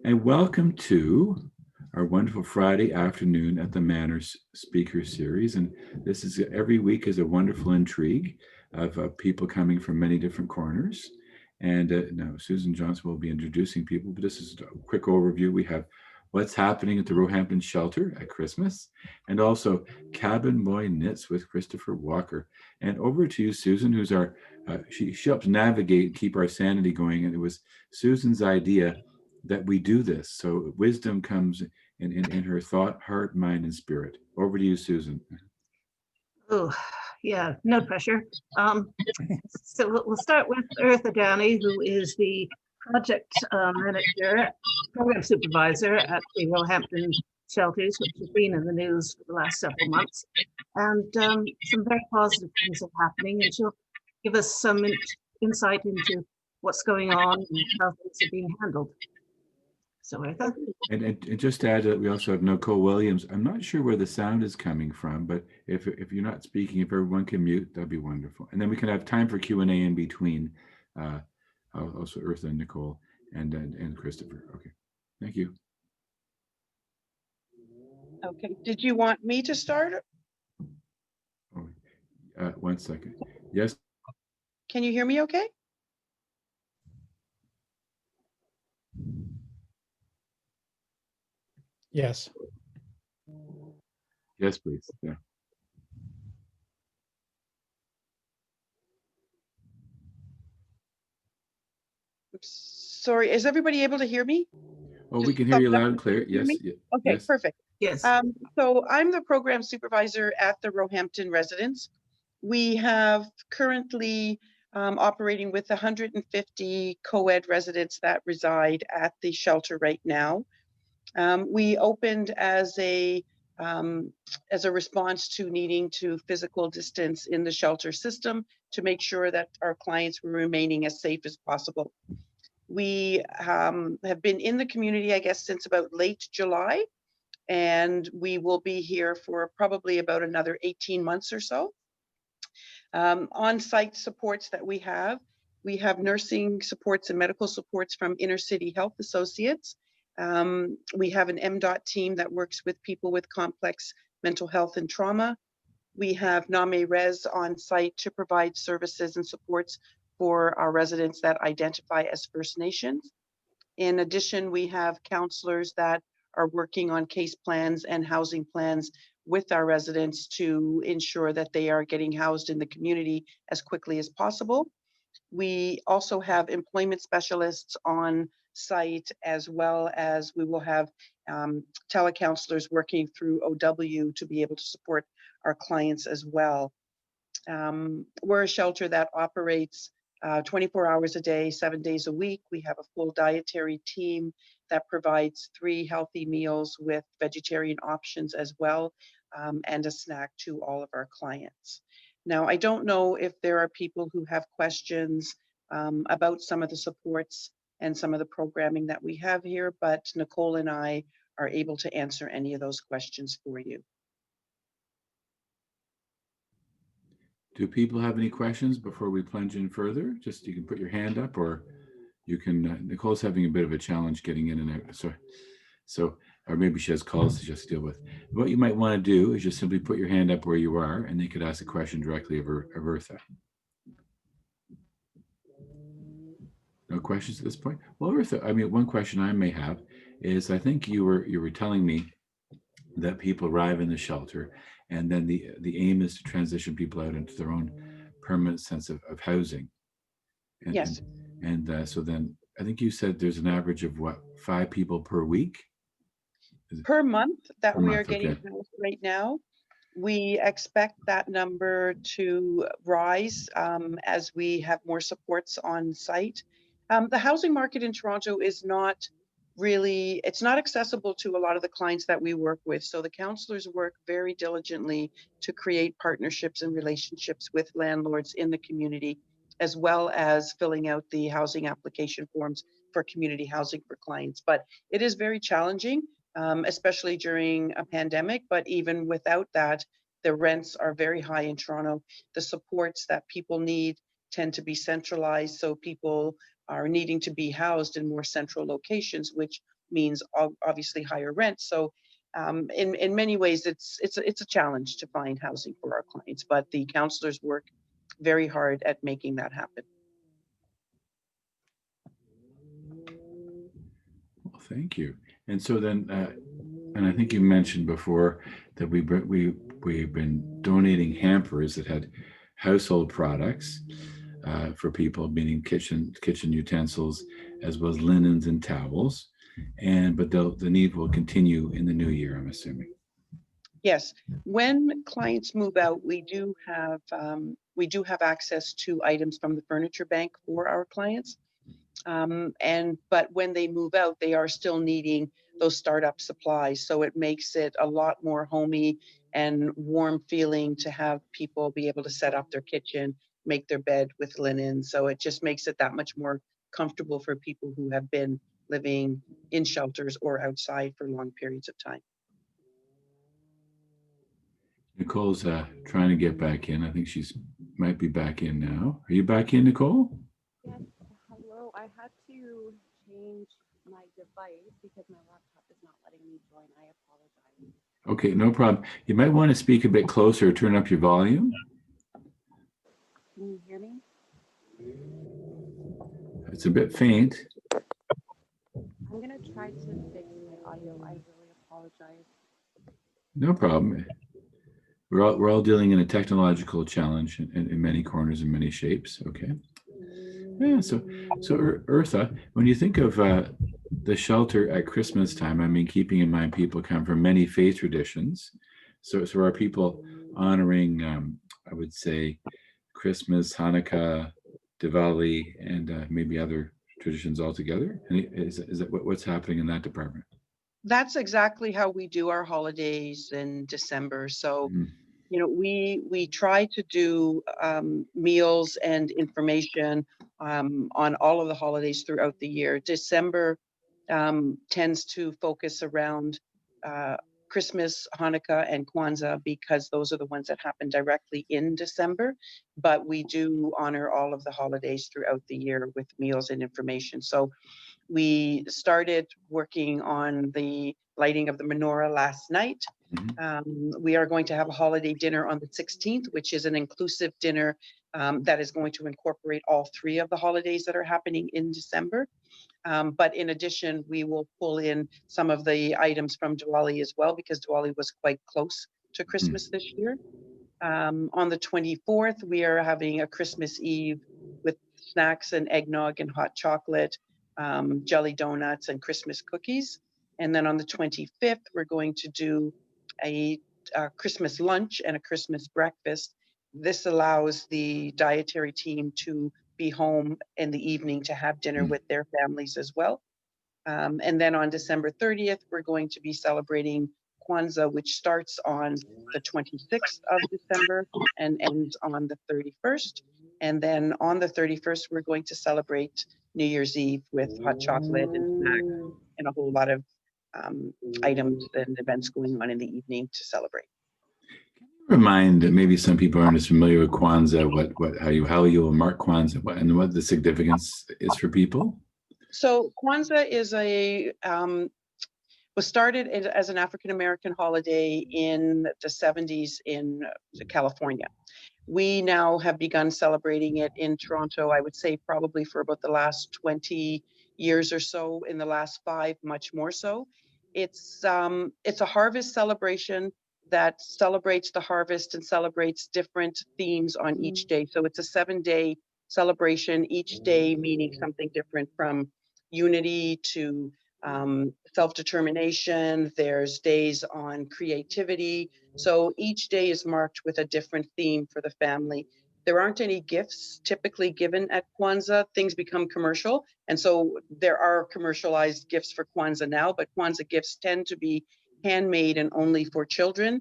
and welcome to our wonderful Friday afternoon at the Manor Speaker Series. And this is every week is a wonderful intrigue of people coming from many different corners. And now Susan Johnson will be introducing people, but this is a quick overview. We have what's happening at the Roehampton Shelter at Christmas, and also Cabin Boy Knits with Christopher Walker. And over to you, Susan, who's our, she helps navigate, keep our sanity going. And it was Susan's idea that we do this. So wisdom comes in her thought, heart, mind, and spirit. Over to you, Susan. Oh, yeah, no pressure. So we'll start with Ertha Downey, who is the project manager, program supervisor at the Roehampton Shelters, which has been in the news for the last several months. And some very positive things are happening, and she'll give us some insight into what's going on and how things are being handled. So Ertha. And just to add that we also have Nicole Williams. I'm not sure where the sound is coming from, but if you're not speaking, if everyone can mute, that'd be wonderful. And then we can have time for Q&A in between. Also Ertha and Nicole and Christopher. Okay, thank you. Okay, did you want me to start? Oh, 1 second. Yes. Can you hear me okay? Yes. Yes, please. Yeah. Sorry, is everybody able to hear me? Oh, we can hear you loud and clear. Yes. Okay, yes. perfect. Yes. So I'm the program supervisor at the Roehampton residence. We have currently operating with 150 co-ed residents that reside at the shelter right now. We opened as a response to needing to physical distance in the shelter system to make sure that our clients were remaining as safe as possible. We have been in the community, I guess, since about late July, and we will be here for probably about another 18 months or so. On-site supports that we have nursing supports and medical supports from Inner City Health Associates. We have an MDOT team that works with people with complex mental health and trauma. We have NAME Res on site to provide services and supports for our residents that identify as First Nations. In addition, we have counselors that are working on case plans and housing plans with our residents to ensure that they are getting housed in the community as quickly as possible. We also have employment specialists on site, as well as we will have telecounselors working through OW to be able to support our clients as well. We're a shelter that operates 24 hours a day, 7 days a week. We have a full dietary team that provides 3 healthy meals with vegetarian options as well, and a snack to all of our clients. Now, I don't know if there are people who have questions about some of the supports and some of the programming that we have here, but Nicole and I are able to answer any of those questions for you. Do people have any questions before we plunge in further? Just you can put your hand up, or you can. Nicole's having a bit of a challenge getting in and out, so or maybe she has calls she has to deal with. What you might want to do is just simply put your hand up where you are, and they could ask a question directly of Ertha. No questions at this point? Well, Ertha, I mean, one question I may have is, I think you were telling me that people arrive in the shelter, and then the aim is to transition people out into their own permanent sense of housing. And, yes. And so then I think you said there's an average of what, 5 people per week? Per month that per we month, are getting okay. housed right now. We expect that number to rise as we have more supports on site. The housing market in Toronto is not really, it's not accessible to a lot of the clients that we work with. So the counselors work very diligently to create partnerships and relationships with landlords in the community, as well as filling out the housing application forms for community housing for clients. But it is very challenging, especially during a pandemic. But even without that, the rents are very high in Toronto. The supports that people need tend to be centralized, so people are needing to be housed in more central locations, which means obviously higher rent. So in many ways, it's a challenge to find housing for our clients, but the counselors work very hard at making that happen. Well, thank you. And so then, and I think you mentioned before that we've been donating hampers that had household products for people, meaning kitchen utensils, as well as linens and towels. But the need will continue in the new year, I'm assuming. Yes, when clients move out, we do have access to items from the furniture bank for our clients. But when they move out, they are still needing those startup supplies. So it makes it a lot more homey and warm feeling to have people be able to set up their kitchen, make their bed with linen. So it just makes it that much more comfortable for people who have been living in shelters or outside for long periods of time. Nicole's trying to get back in. I think she's might be back in now. Are you back in, Nicole? Yes, hello. I had to change my device because my laptop is not letting me join. I apologize. Okay, no problem. You might want to speak a bit closer or turn up your volume. Can you hear me? It's a bit faint. I'm going to try to fix my audio. I really apologize. No problem. We're all dealing in a technological challenge in many corners and many shapes. Okay. Yeah. So Ertha, when you think of the shelter at Christmas time, I mean, keeping in mind people come from many faith traditions. So are people honoring, I would say, Christmas, Hanukkah, Diwali, and maybe other traditions altogether? And is that what's happening in that department? That's exactly how we do our holidays in December. So, you know, we try to do meals and information on all of the holidays throughout the year. December tends to focus around Christmas, Hanukkah, and Kwanzaa because those are the ones that happen directly in December. But we do honor all of the holidays throughout the year with meals and information. So we started working on the lighting of the menorah last night. We are going to have a holiday dinner on the 16th, which is an inclusive dinner that is going to incorporate all three of the holidays that are happening in December. But in addition, we will pull in some of the items from Diwali as well, because Diwali was quite close to Christmas this year. On the 24th, we are having a Christmas Eve with snacks and eggnog and hot chocolate, jelly donuts and Christmas cookies. And then on the 25th, we're going to do a Christmas lunch and a Christmas breakfast. This allows the dietary team to be home in the evening to have dinner with their families as well. And then on December 30th, we're going to be celebrating Kwanzaa, which starts on the 26th of December and ends on the 31st. And then on the 31st, we're going to celebrate New Year's Eve with hot chocolate and snacks and a whole lot of items and events going on in the evening to celebrate. Remind that maybe some people aren't as familiar with Kwanzaa, how you will mark Kwanzaa and what the significance is for people. So Kwanzaa is was started as an African-American holiday in the 70s in California. We now have begun celebrating it in Toronto, I would say probably for about the last 20 years or so, in the last 5, much more so. It's a harvest celebration that celebrates the harvest and celebrates different themes on each day. So it's a 7-day celebration, each day meaning something different, from unity to self-determination. There's days on creativity. So each day is marked with a different theme for the family. There aren't any gifts typically given at Kwanzaa. Things become commercial. And so there are commercialized gifts for Kwanzaa now, but Kwanzaa gifts tend to be handmade and only for children.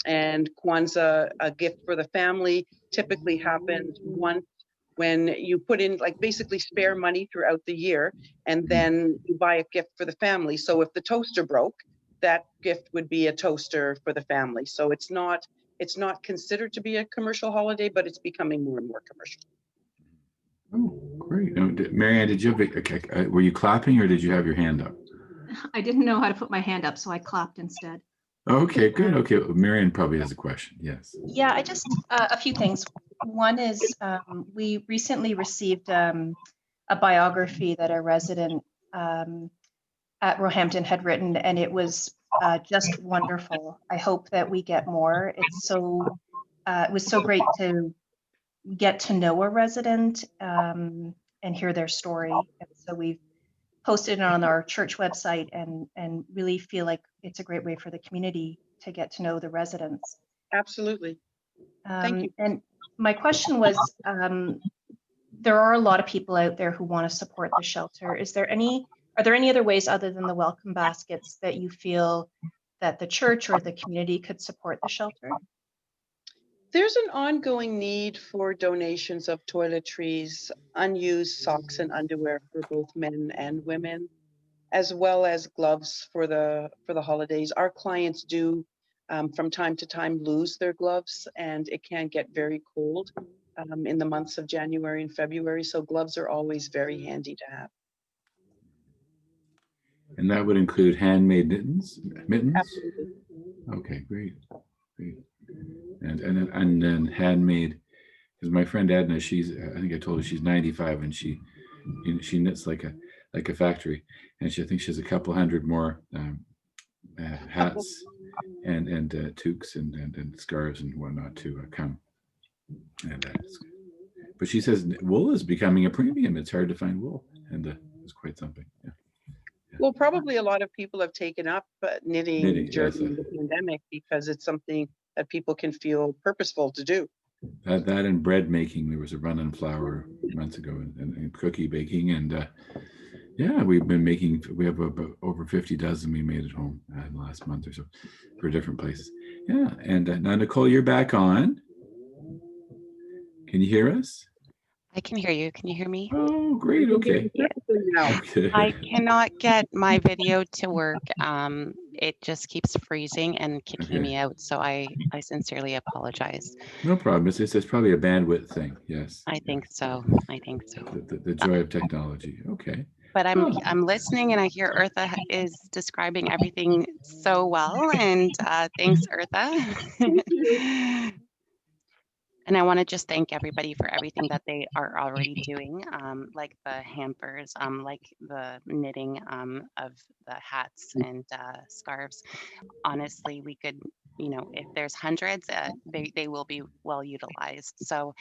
And Kwanzaa, a gift for the family, typically happens once when you put in like basically spare money throughout the year, and then you buy a gift for the family. So if the toaster broke, that gift would be a toaster for the family. So it's not considered to be a commercial holiday, but it's becoming more and more commercial. Oh, great. Now, Marianne, did you have were you clapping or did you have your hand up? I didn't know how to put my hand up, so I clapped instead. Okay, good. Okay, Marion probably has a question. Yes. Yeah, I just, a few things. One is we recently received a biography that a resident at Roehampton had written, and it was just wonderful. I hope that we get more. It was so great to get to know a resident and hear their story. And so we've posted it on our church website and really feel like it's a great way for the community to get to know the residents. Absolutely. Thank you. And my question was, there are a lot of people out there who want to support the shelter. Are there any other ways other than the welcome baskets that you feel that the church or the community could support the shelter? There's an ongoing need for donations of toiletries, unused socks and underwear for both men and women, as well as gloves for the holidays. Our clients do from time to time lose their gloves, and it can get very cold in the months of January and February. So gloves are always very handy to have. And that would include handmade mittens? Absolutely. Okay, great. And then handmade, because my friend Edna, I think I told her she's 95 and she knits like a factory, and I think she has a couple hundred more hats and toques and scarves and whatnot to come. And but she says wool is becoming a premium. It's hard to find wool, and it's quite something. Yeah. Well, probably a lot of people have taken up knitting during the pandemic because it's something that people can feel purposeful to do. That and bread making. There was a run on flour months ago, and cookie baking, and yeah, we have about over 50 dozen we made at home in the last month or so for different places. Yeah, and now Nicole, you're back on. Can you hear us? I can hear you. Can you hear me? Oh, great. Okay. Okay. I cannot get my video to work. It just keeps freezing and kicking me out. So I sincerely apologize. No problem. It's probably a bandwidth thing. Yes. I think so. I think so. The joy of technology. Okay. But I'm listening, and I hear Ertha is describing everything so well. And thanks, Ertha. And I want to just thank everybody for everything that they are already doing, like the hampers, like the knitting of the hats and scarves. Honestly, we could, if there's hundreds, they will be well utilized. So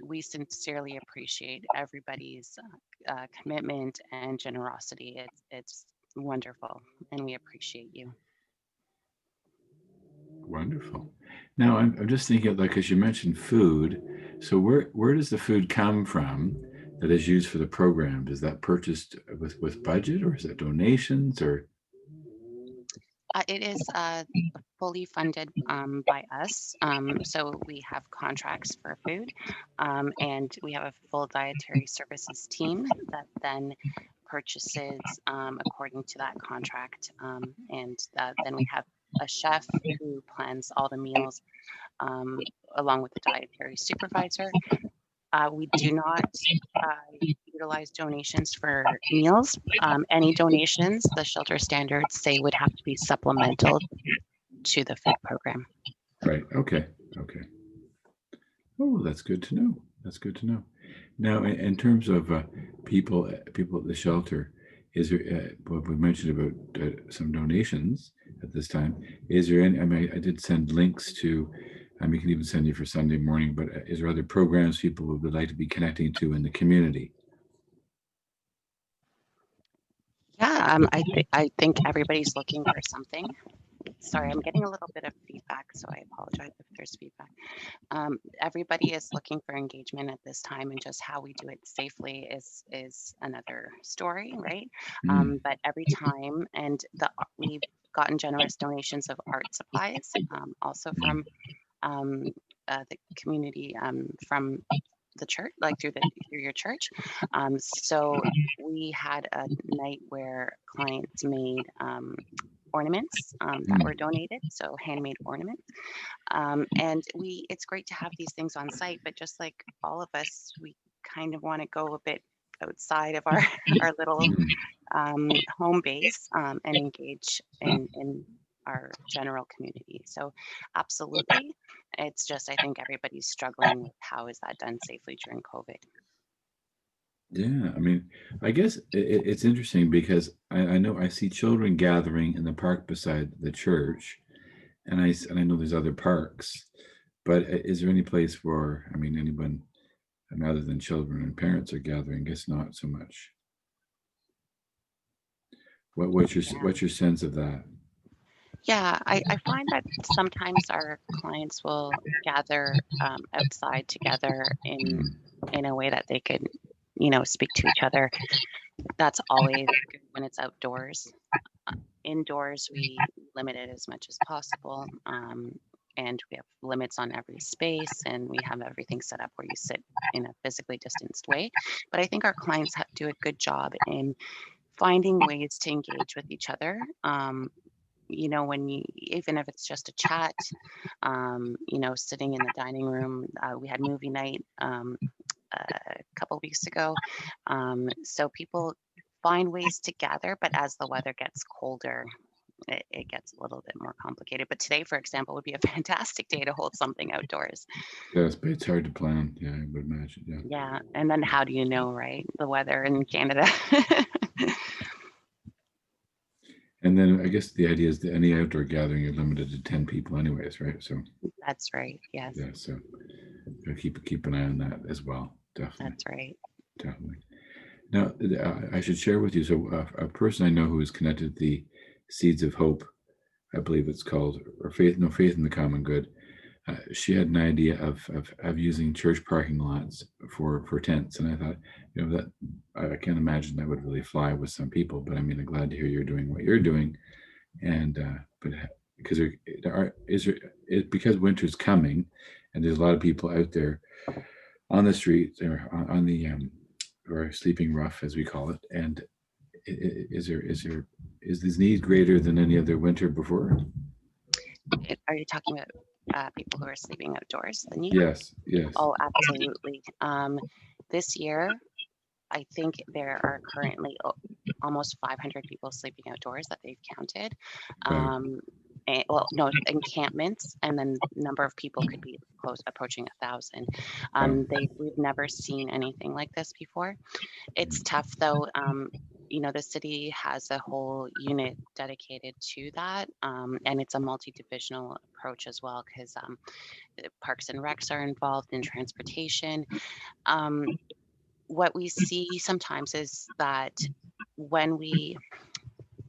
we sincerely appreciate everybody's commitment and generosity. It's wonderful, and we appreciate you. Wonderful. Now I'm just thinking, like, as you mentioned food, so where does the food come from that is used for the program? Is that purchased with budget, or is that donations, or? It is fully funded by us. So we have contracts for food, and we have a full dietary services team that then purchases according to that contract. And then we have a chef who plans all the meals along with the dietary supervisor. We do not utilize donations for meals. Any donations, the shelter standards say, would have to be supplemental to the food program. Right. Okay. Oh, that's good to know. Now, in terms of people at the shelter, is there? What we mentioned about some donations at this time. Is there any? I mean, I did send links to. We can even send you for Sunday morning. But is there other programs people would like to be connecting to in the community? Yeah, I think everybody's looking for something. Sorry, I'm getting a little bit of feedback, so I apologize if there's feedback. Everybody is looking for engagement at this time, and just how we do it safely is another story, right? But every time, and we've gotten generous donations of art supplies, also from the community, from the church, like through your church. So we had a night where clients made ornaments that were donated, so handmade ornaments. And it's great to have these things on site, but just like all of us, we kind of want to go a bit outside of our our little home base and engage in our general community. So absolutely, it's just I think everybody's struggling with how is that done safely during COVID. Yeah, I mean, I guess it's interesting because I know I see children gathering in the park beside the church, and and I know there's other parks, but is there any place where, I mean, anyone, and other than children and parents are gathering? I guess not so much. What's your sense of that? Yeah, I find that sometimes our clients will gather outside together Mm, in a way that they could, you know, speak to each other. That's always good when it's outdoors. Indoors, we limit it as much as possible. And we have limits on every space, and we have everything set up where you sit in a physically distanced way. But I think our clients do a good job in finding ways to engage with each other. You know, when you, even if it's just a chat, you know, sitting in the dining room, we had movie night a couple weeks ago. So people find ways to gather, but as the weather gets colder, it gets a little bit more complicated. But today, for example, would be a fantastic day to hold something outdoors. yes, but it's hard to plan. Yeah, I would imagine. Yeah. Yeah. And then how do you know, right? The weather in Canada. And then I guess the idea is that any outdoor gathering you're limited to 10 people anyways, right? So That's right. Yes, yeah, so keep an eye on that as well. Definitely, that's right. definitely. Now, I should share with you. So, a person I know who is connected to the Seeds of Hope, I believe it's called, or Faith in the Common Good. She had an idea of using church parking lots for tents, and I thought, you know, that I can't imagine that would really fly with some people. But I mean, I'm glad to hear you're doing what you're doing, and but because because winter's coming, and there's a lot of people out there on the streets or on the or sleeping rough as we call it, and is this need greater than any other winter before? Are you talking about people who are sleeping outdoors? The need? Yes, yes. Oh, absolutely. This year, I think there are currently almost 500 people sleeping outdoors that they've counted. Wow. Well, no, encampments, and then number of people could be approaching 1,000. Wow. We've never seen anything like this before. It's tough though. You know, the city has a whole unit dedicated to that, and it's a multi-divisional approach as well because Parks and Recs are involved in transportation. What we see sometimes is that when we,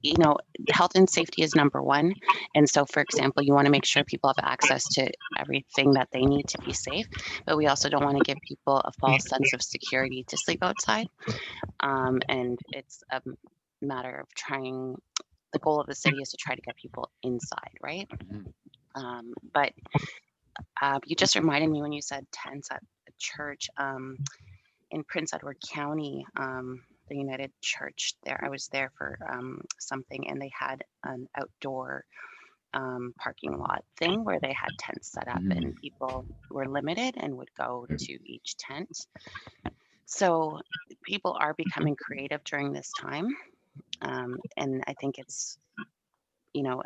you know, health and safety is number one. And so, for example, you want to make sure people have access to everything that they need to be safe, but we also don't want to give people a false sense of security to sleep outside. And it's a matter of trying, the goal of the city is to try to get people inside, right? But you just reminded me when you said tents at a church. In Prince Edward County, the United Church there, I was there for something, and they had an outdoor parking lot thing where they had tents set up and people were limited and would go to each tent. So people are becoming creative during this time. And I think it's, you know,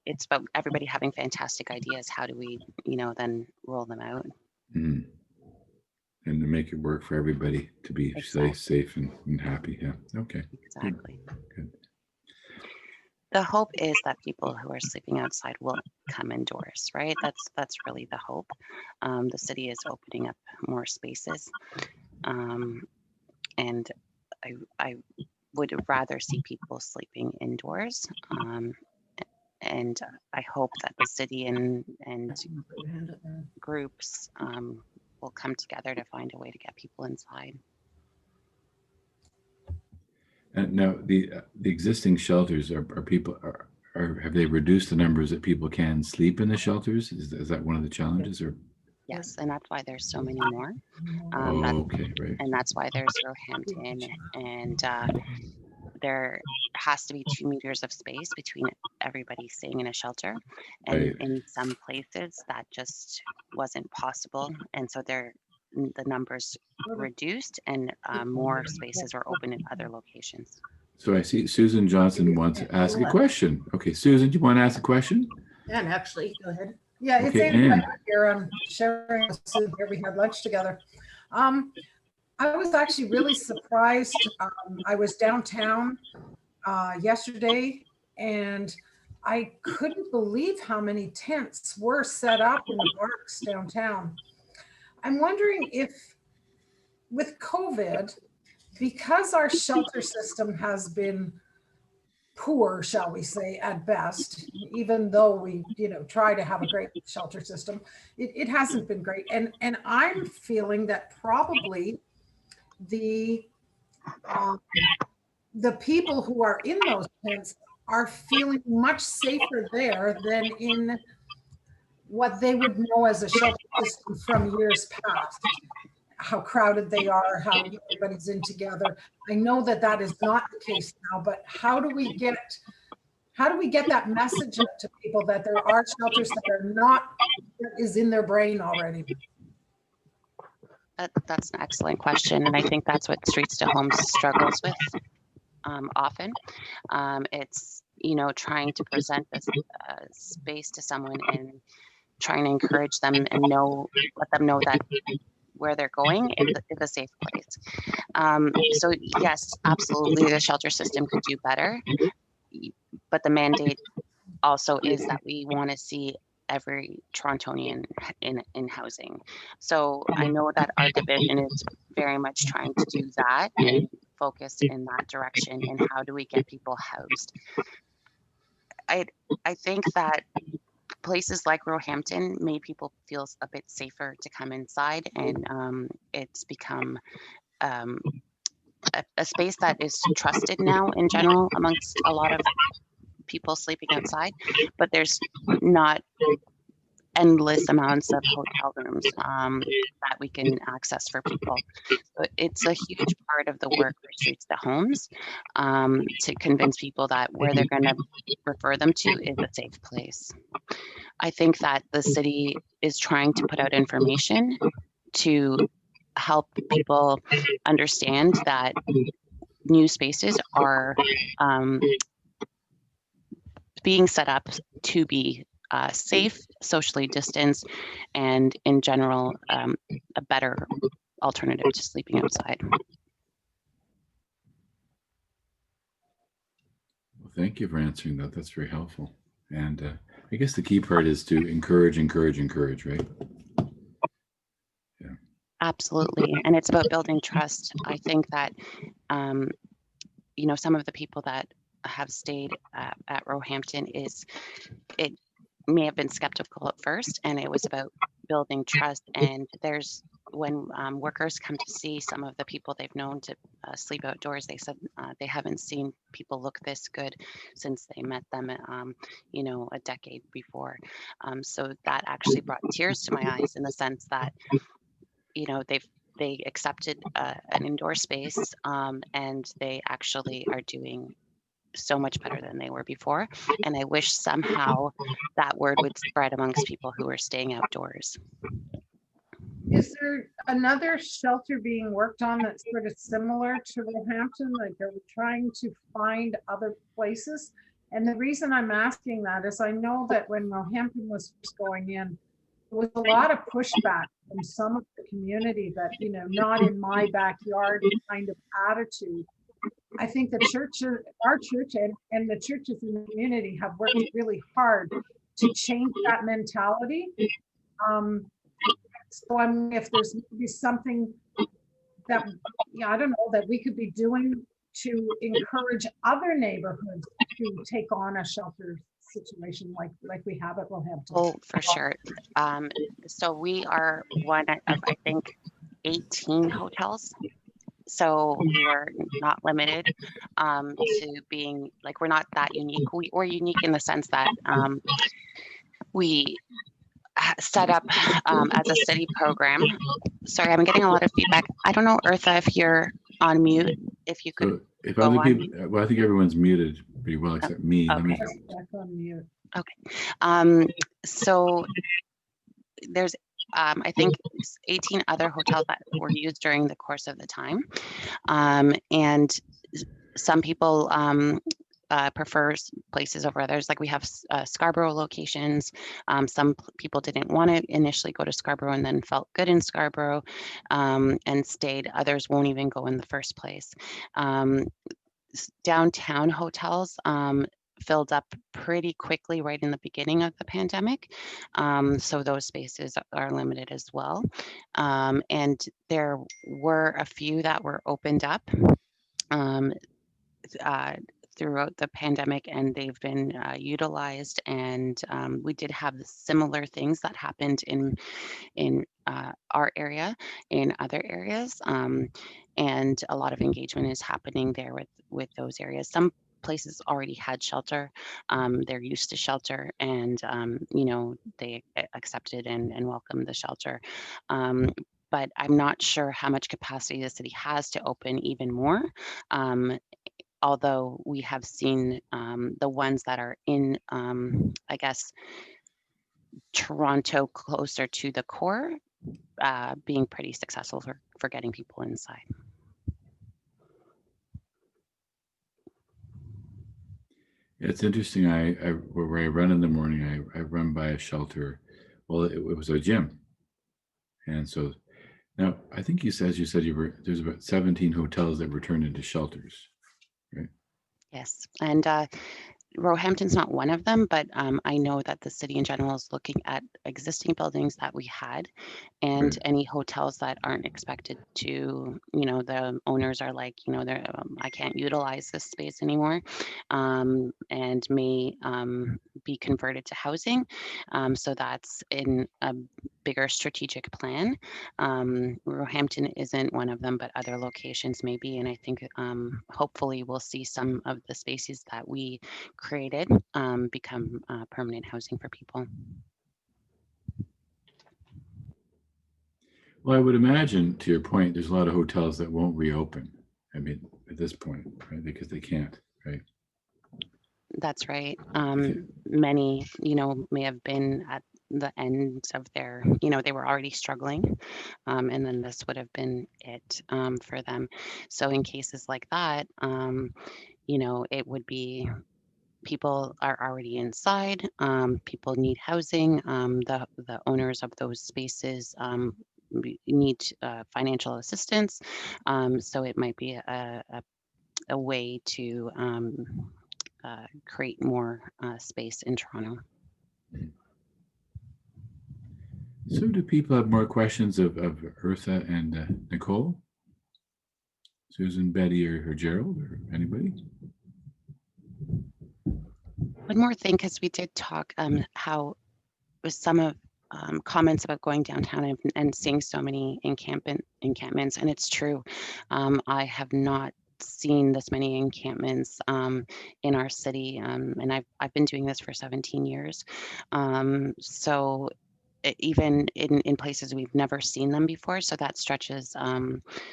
it's about everybody having fantastic ideas. How do we, you know, then roll them out? Mm. And to make it work for everybody to be Exactly. safe and happy. Yeah. Okay. Exactly. Good. The hope is that people who are sleeping outside will come indoors, right? That's really the hope. The city is opening up more spaces, and I would rather see people sleeping indoors. And I hope that the city and groups will come together to find a way to get people inside. And now the existing shelters are people are have they reduced the numbers that people can sleep in the shelters? Is that one of the challenges or? Yes, and that's why there's so many more. Okay, right. And that's why there's Roehampton, and there has to be 2 meters of space between everybody staying in a shelter. And Right. in some places that just wasn't possible. And so they're the numbers reduced and more spaces were open in other locations. So I see Susan Johnson wants to ask a question. Okay, Susan, do you want to ask a question? And actually, go ahead. Yeah, it's Okay, Anne Anne. here. I'm sharing with Sue here. We had lunch together. I was actually really surprised. I was downtown yesterday, and I couldn't believe how many tents were set up in the parks downtown. I'm wondering if, with COVID, because our shelter system has been poor, shall we say, at best, even though we, try to have a great shelter system, it hasn't been great. And I'm feeling that probably the people who are in those tents are feeling much safer there than in what they would know as a shelter system from years past. How crowded they are, how everybody's in together. I know that that is not the case now, but how do we get that message up to people that there are shelters that are not, that is in their brain already? That's an excellent question. And I think that's what Streets to Homes struggles with often. It's, trying to present this space to someone and trying to encourage them and let them know that where they're going is a safe place. So yes, absolutely, the shelter system could do better, but the mandate also is that we want to see every Torontonian in housing. So I know that our division is very much trying to do that and focus in that direction. And how do we get people housed? I think that places like Roehampton made people feel a bit safer to come inside, and it's become a space that is trusted now in general amongst a lot of people sleeping outside, but there's not endless amounts of hotel rooms that we can access for people. So it's a huge part of the work for Streets to Homes to convince people that where they're going to refer them to is a safe place. I think that the city is trying to put out information to help people understand that new spaces are being set up to be safe, socially distanced, and in general, a better alternative to sleeping outside. Well, thank you for answering that. That's very helpful. And I guess the key part is to encourage, right? Yeah. Absolutely. And it's about building trust. I think that, some of the people that have stayed at Roehampton it may have been skeptical at first, and it was about building trust. And when workers come to see some of the people they've known to sleep outdoors, they said they haven't seen people look this good since they met them, a decade before. So that actually brought tears to my eyes in the sense that, they accepted an indoor space, and they actually are doing so much better than they were before. And I wish somehow that word would spread amongst people who are staying outdoors. Is there another shelter being worked on that's sort of similar to Roehampton? Like, are we trying to find other places? And the reason I'm asking that is I know that when Roehampton was first going in, there was a lot of pushback from some of the community that, not in my backyard kind of attitude. I think the our church and the churches in the community have worked really hard to change that mentality. So I'm wondering if there's maybe something that, I don't know, that we could be doing to encourage other neighborhoods to take on a shelter situation like we have at Roehampton. Oh, for sure. So we are one of, I think, 18 hotels. So we're not limited to being, like, we're not that unique. We're unique in the sense that we set up as a city program. Sorry, I'm getting a lot of feedback. I don't know, Ertha, if you're on mute, if you could. So if other people, well, I think everyone's muted pretty well except me. Okay. Back on mute. Okay. So there's I think 18 other hotels that were used during the course of the time. And some people prefer places over others. Like we have Scarborough locations. Some people didn't want to initially go to Scarborough and then felt good in Scarborough and stayed. Others won't even go in the first place. Downtown hotels filled up pretty quickly right in the beginning of the pandemic. So those spaces are limited as well. And there were a few that were opened up throughout the pandemic, and they've been utilized. And we did have similar things that happened in our area, in other areas. And a lot of engagement is happening there with those areas. Some places already had shelter. They're used to shelter, and you know, they accepted and welcomed the shelter. But I'm not sure how much capacity the city has to open even more. Although we have seen the ones that are in, I guess, Toronto, closer to the core, being pretty successful for getting people inside. It's interesting. Where I run in the morning, I run by a shelter. Well, it was a gym, and so now I think as you said, there's about 17 hotels that were turned into shelters, right? Yes, and Roehampton's not one of them, but I know that the city in general is looking at existing buildings that we had, and Right. any hotels that aren't expected to, you know, the owners are like, you know, I can't utilize this space anymore, and may be converted to housing. So that's in a bigger strategic plan. Roehampton isn't one of them, but other locations may be, and I think hopefully we'll see some of the spaces that we created become permanent housing for people. Well, I would imagine, to your point, there's a lot of hotels that won't reopen. I mean, at this point, right? Because they can't, right? That's right. Many, you know, may have been at the end of their, you know, they were already struggling, and then this would have been it for them. So in cases like that, you know, it would be people are already inside, people need housing, the owners of those spaces need financial assistance, so it might be a way to create more space in Toronto. So do people have more questions of Ertha and Nicole? Susan, Betty, or Gerald, or anybody? One more thing, because we did talk how with some of comments about going downtown and seeing so many encampments, and it's true. I have not seen this many encampments in our city, and I've been doing this for 17 years. So even in places we've never seen them before, so that stretches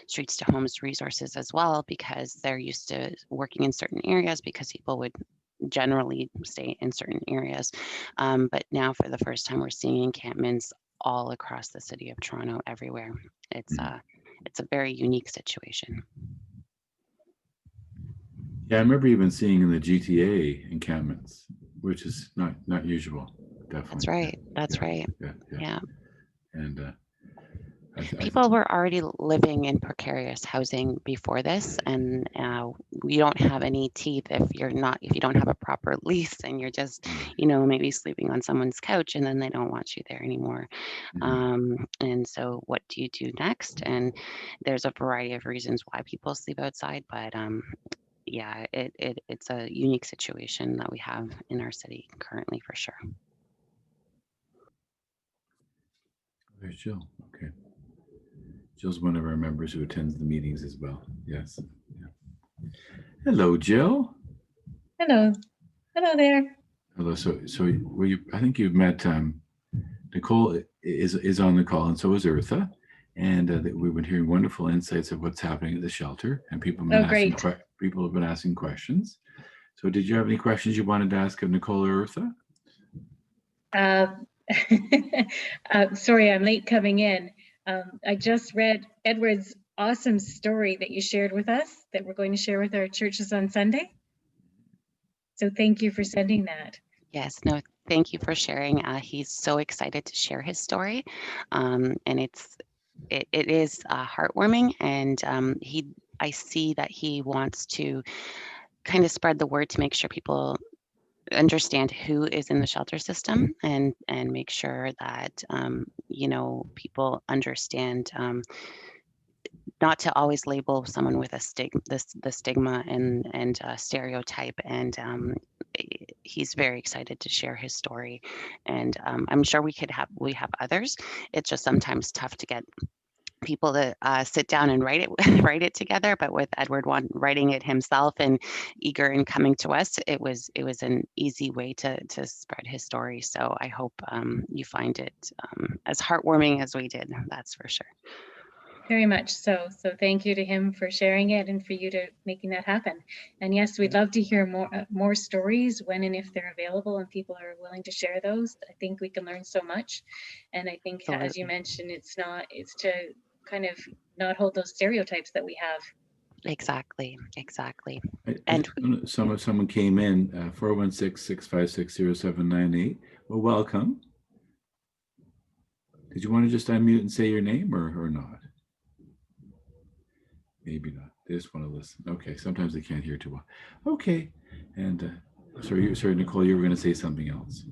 streets to homes resources as well, because they're used to working in certain areas because people would generally stay in certain areas. But now for the first time, we're seeing encampments all across the city of Toronto, everywhere. It's a very unique situation. Yeah, I remember even seeing in the GTA encampments, which is not usual. Definitely. That's right. That's yeah, right. Yeah. And people were already living in precarious housing before this, and we don't have any teeth if you don't have a proper lease and you're just, you know, maybe sleeping on someone's couch and then they don't want you there anymore. And so what do you do next? And there's a variety of reasons why people sleep outside, but yeah, it's a unique situation that we have in our city currently, for sure. There's Jill. Okay. Jill's one of our members who attends the meetings as well. Yes. Yeah. Hello, Jill. Hello. Hello there. Hello. So I think you've met Nicole is on the call, and so is Ertha. And we've been hearing wonderful insights of what's happening at the shelter, and people have been asking questions. So did you have any questions you wanted to ask of Nicole or Ertha? Sorry, I'm late coming in. I just read Edward's awesome story that you shared with us that we're going to share with our churches on Sunday. So thank you for sending that. Yes, no, thank you for sharing. He's so excited to share his story, and it is heartwarming. And I see that he wants to kind of spread the word to make sure people understand who is in the shelter system, and make sure that you know, people understand not to always label someone with a the stigma and stereotype. And he's very excited to share his story, and I'm sure we have others. It's just sometimes tough to get people to sit down and write it write it together. But with Edward writing it himself and eager and coming to us, it was an easy way to spread his story. So I hope you find it as heartwarming as we did. That's for sure. Very much so. So thank you to him for sharing it and for you to making that happen. And yes, we'd love to hear more stories when and if they're available and people are willing to share those. I think we can learn so much. And I think, as you mentioned, it's to kind of not hold those stereotypes that we have. Exactly. And someone came in, 416-656-0798. Well, welcome. Did you want to just unmute and say your name or not? Maybe not. They just want to listen. Okay, sometimes they can't hear too well. Okay, and sorry, Nicole, you were going to say something else.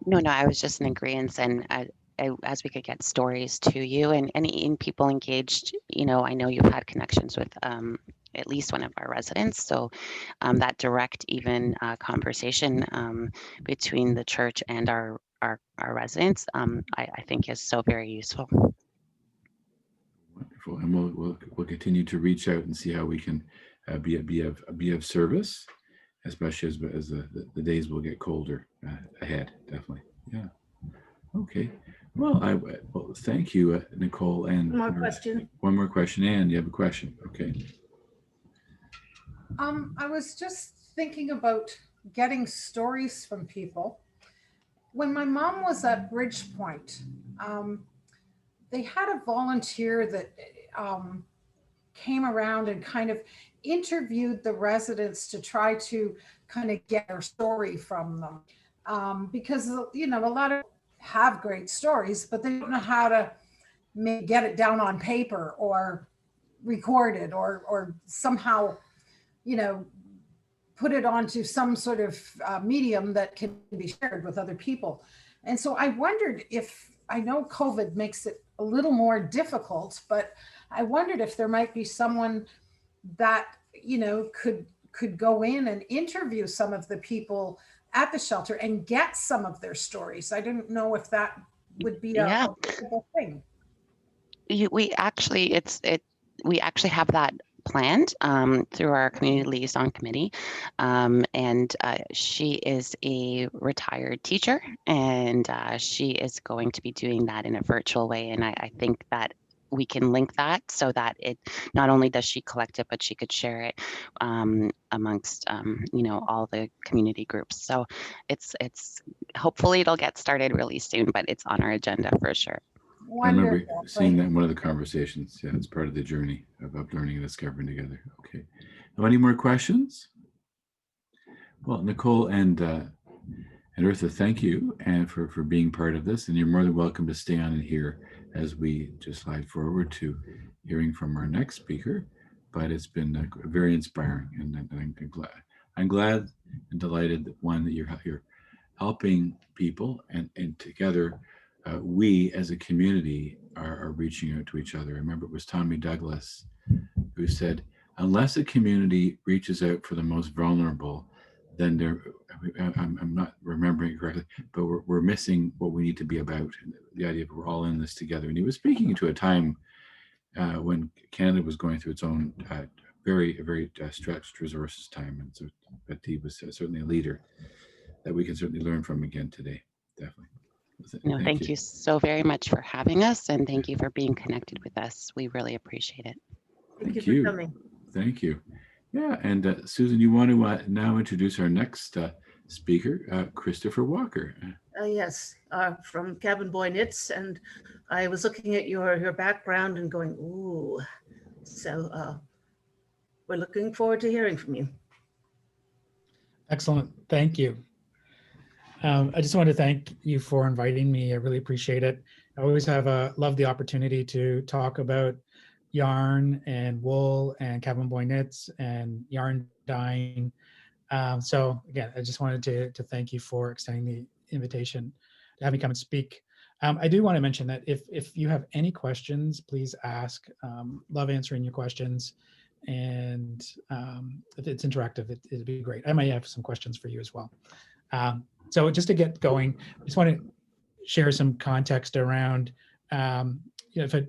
No, I was just in agreement, and as we could get stories to you and people engaged, you know, I know you've had connections with at least one of our residents, so that direct even conversation between the church and our residents, I think is so very useful. Wonderful, and we'll continue to reach out and see how we can be of service, especially as the days will get colder ahead. Definitely, yeah. Okay. Well, thank you, Nicole. And One more question. One more question, Anne. You have a question? Okay. I was just thinking about getting stories from people. When my mom was at Bridgepoint, they had a volunteer that came around and kind of interviewed the residents to try to kind of get their story from them. Because, you know, a lot of have great stories, but they don't know how to get it down on paper or record it or somehow, you know, put it onto some sort of medium that can be shared with other people. And so I wondered if, I know COVID makes it a little more difficult, but I wondered if there might be someone that, you know, could go in and interview some of the people at the shelter and get some of their stories. I didn't know if that would be a possible thing. We actually have that planned through our community liaison committee, and she is a retired teacher, and she is going to be doing that in a virtual way. And I think that we can link that so that it not only does she collect it, but she could share it amongst you know, all the community groups. So it's hopefully it'll get started really soon, but it's on our agenda for sure. Wonderful. I remember seeing that in one of the conversations. Yeah, it's part of the journey of learning and discovering together. Okay. Now, any more questions? Well, Nicole and Ertha, thank you and for being part of this. And you're more than welcome to stay on and hear as we just slide forward to hearing from our next speaker. But it's been very inspiring, and I'm glad and delighted that you're helping people, and together we as a community are reaching out to each other. I remember it was Tommy Douglas who said, unless a community reaches out for the most vulnerable, then I'm not remembering correctly, but we're missing what we need to be about. The idea of we're all in this together. And he was speaking to a time when Canada was going through its own very stretched resources time. And so, but he was certainly a leader that we can certainly learn from again today. Definitely. No, thank you so very much for having us, and thank you for being connected with us. We really appreciate it. Thank you for coming. Thank you. Yeah, and Susan, you want to now introduce our next speaker, Christopher Walker. Yes, from Cabin Boy Knits, and I was looking at your background and going, ooh. So we're looking forward to hearing from you. Excellent. Thank you. I just want to thank you for inviting me. I really appreciate it. I always love the opportunity to talk about yarn and wool and Cabin Boy Knits and yarn dyeing. So again, I just wanted to thank you for extending the invitation to have me come and speak. I do want to mention that if you have any questions, please ask. Love answering your questions. And if it's interactive, it'd be great. I might have some questions for you as well. So just to get going, I just want to share some context around, if I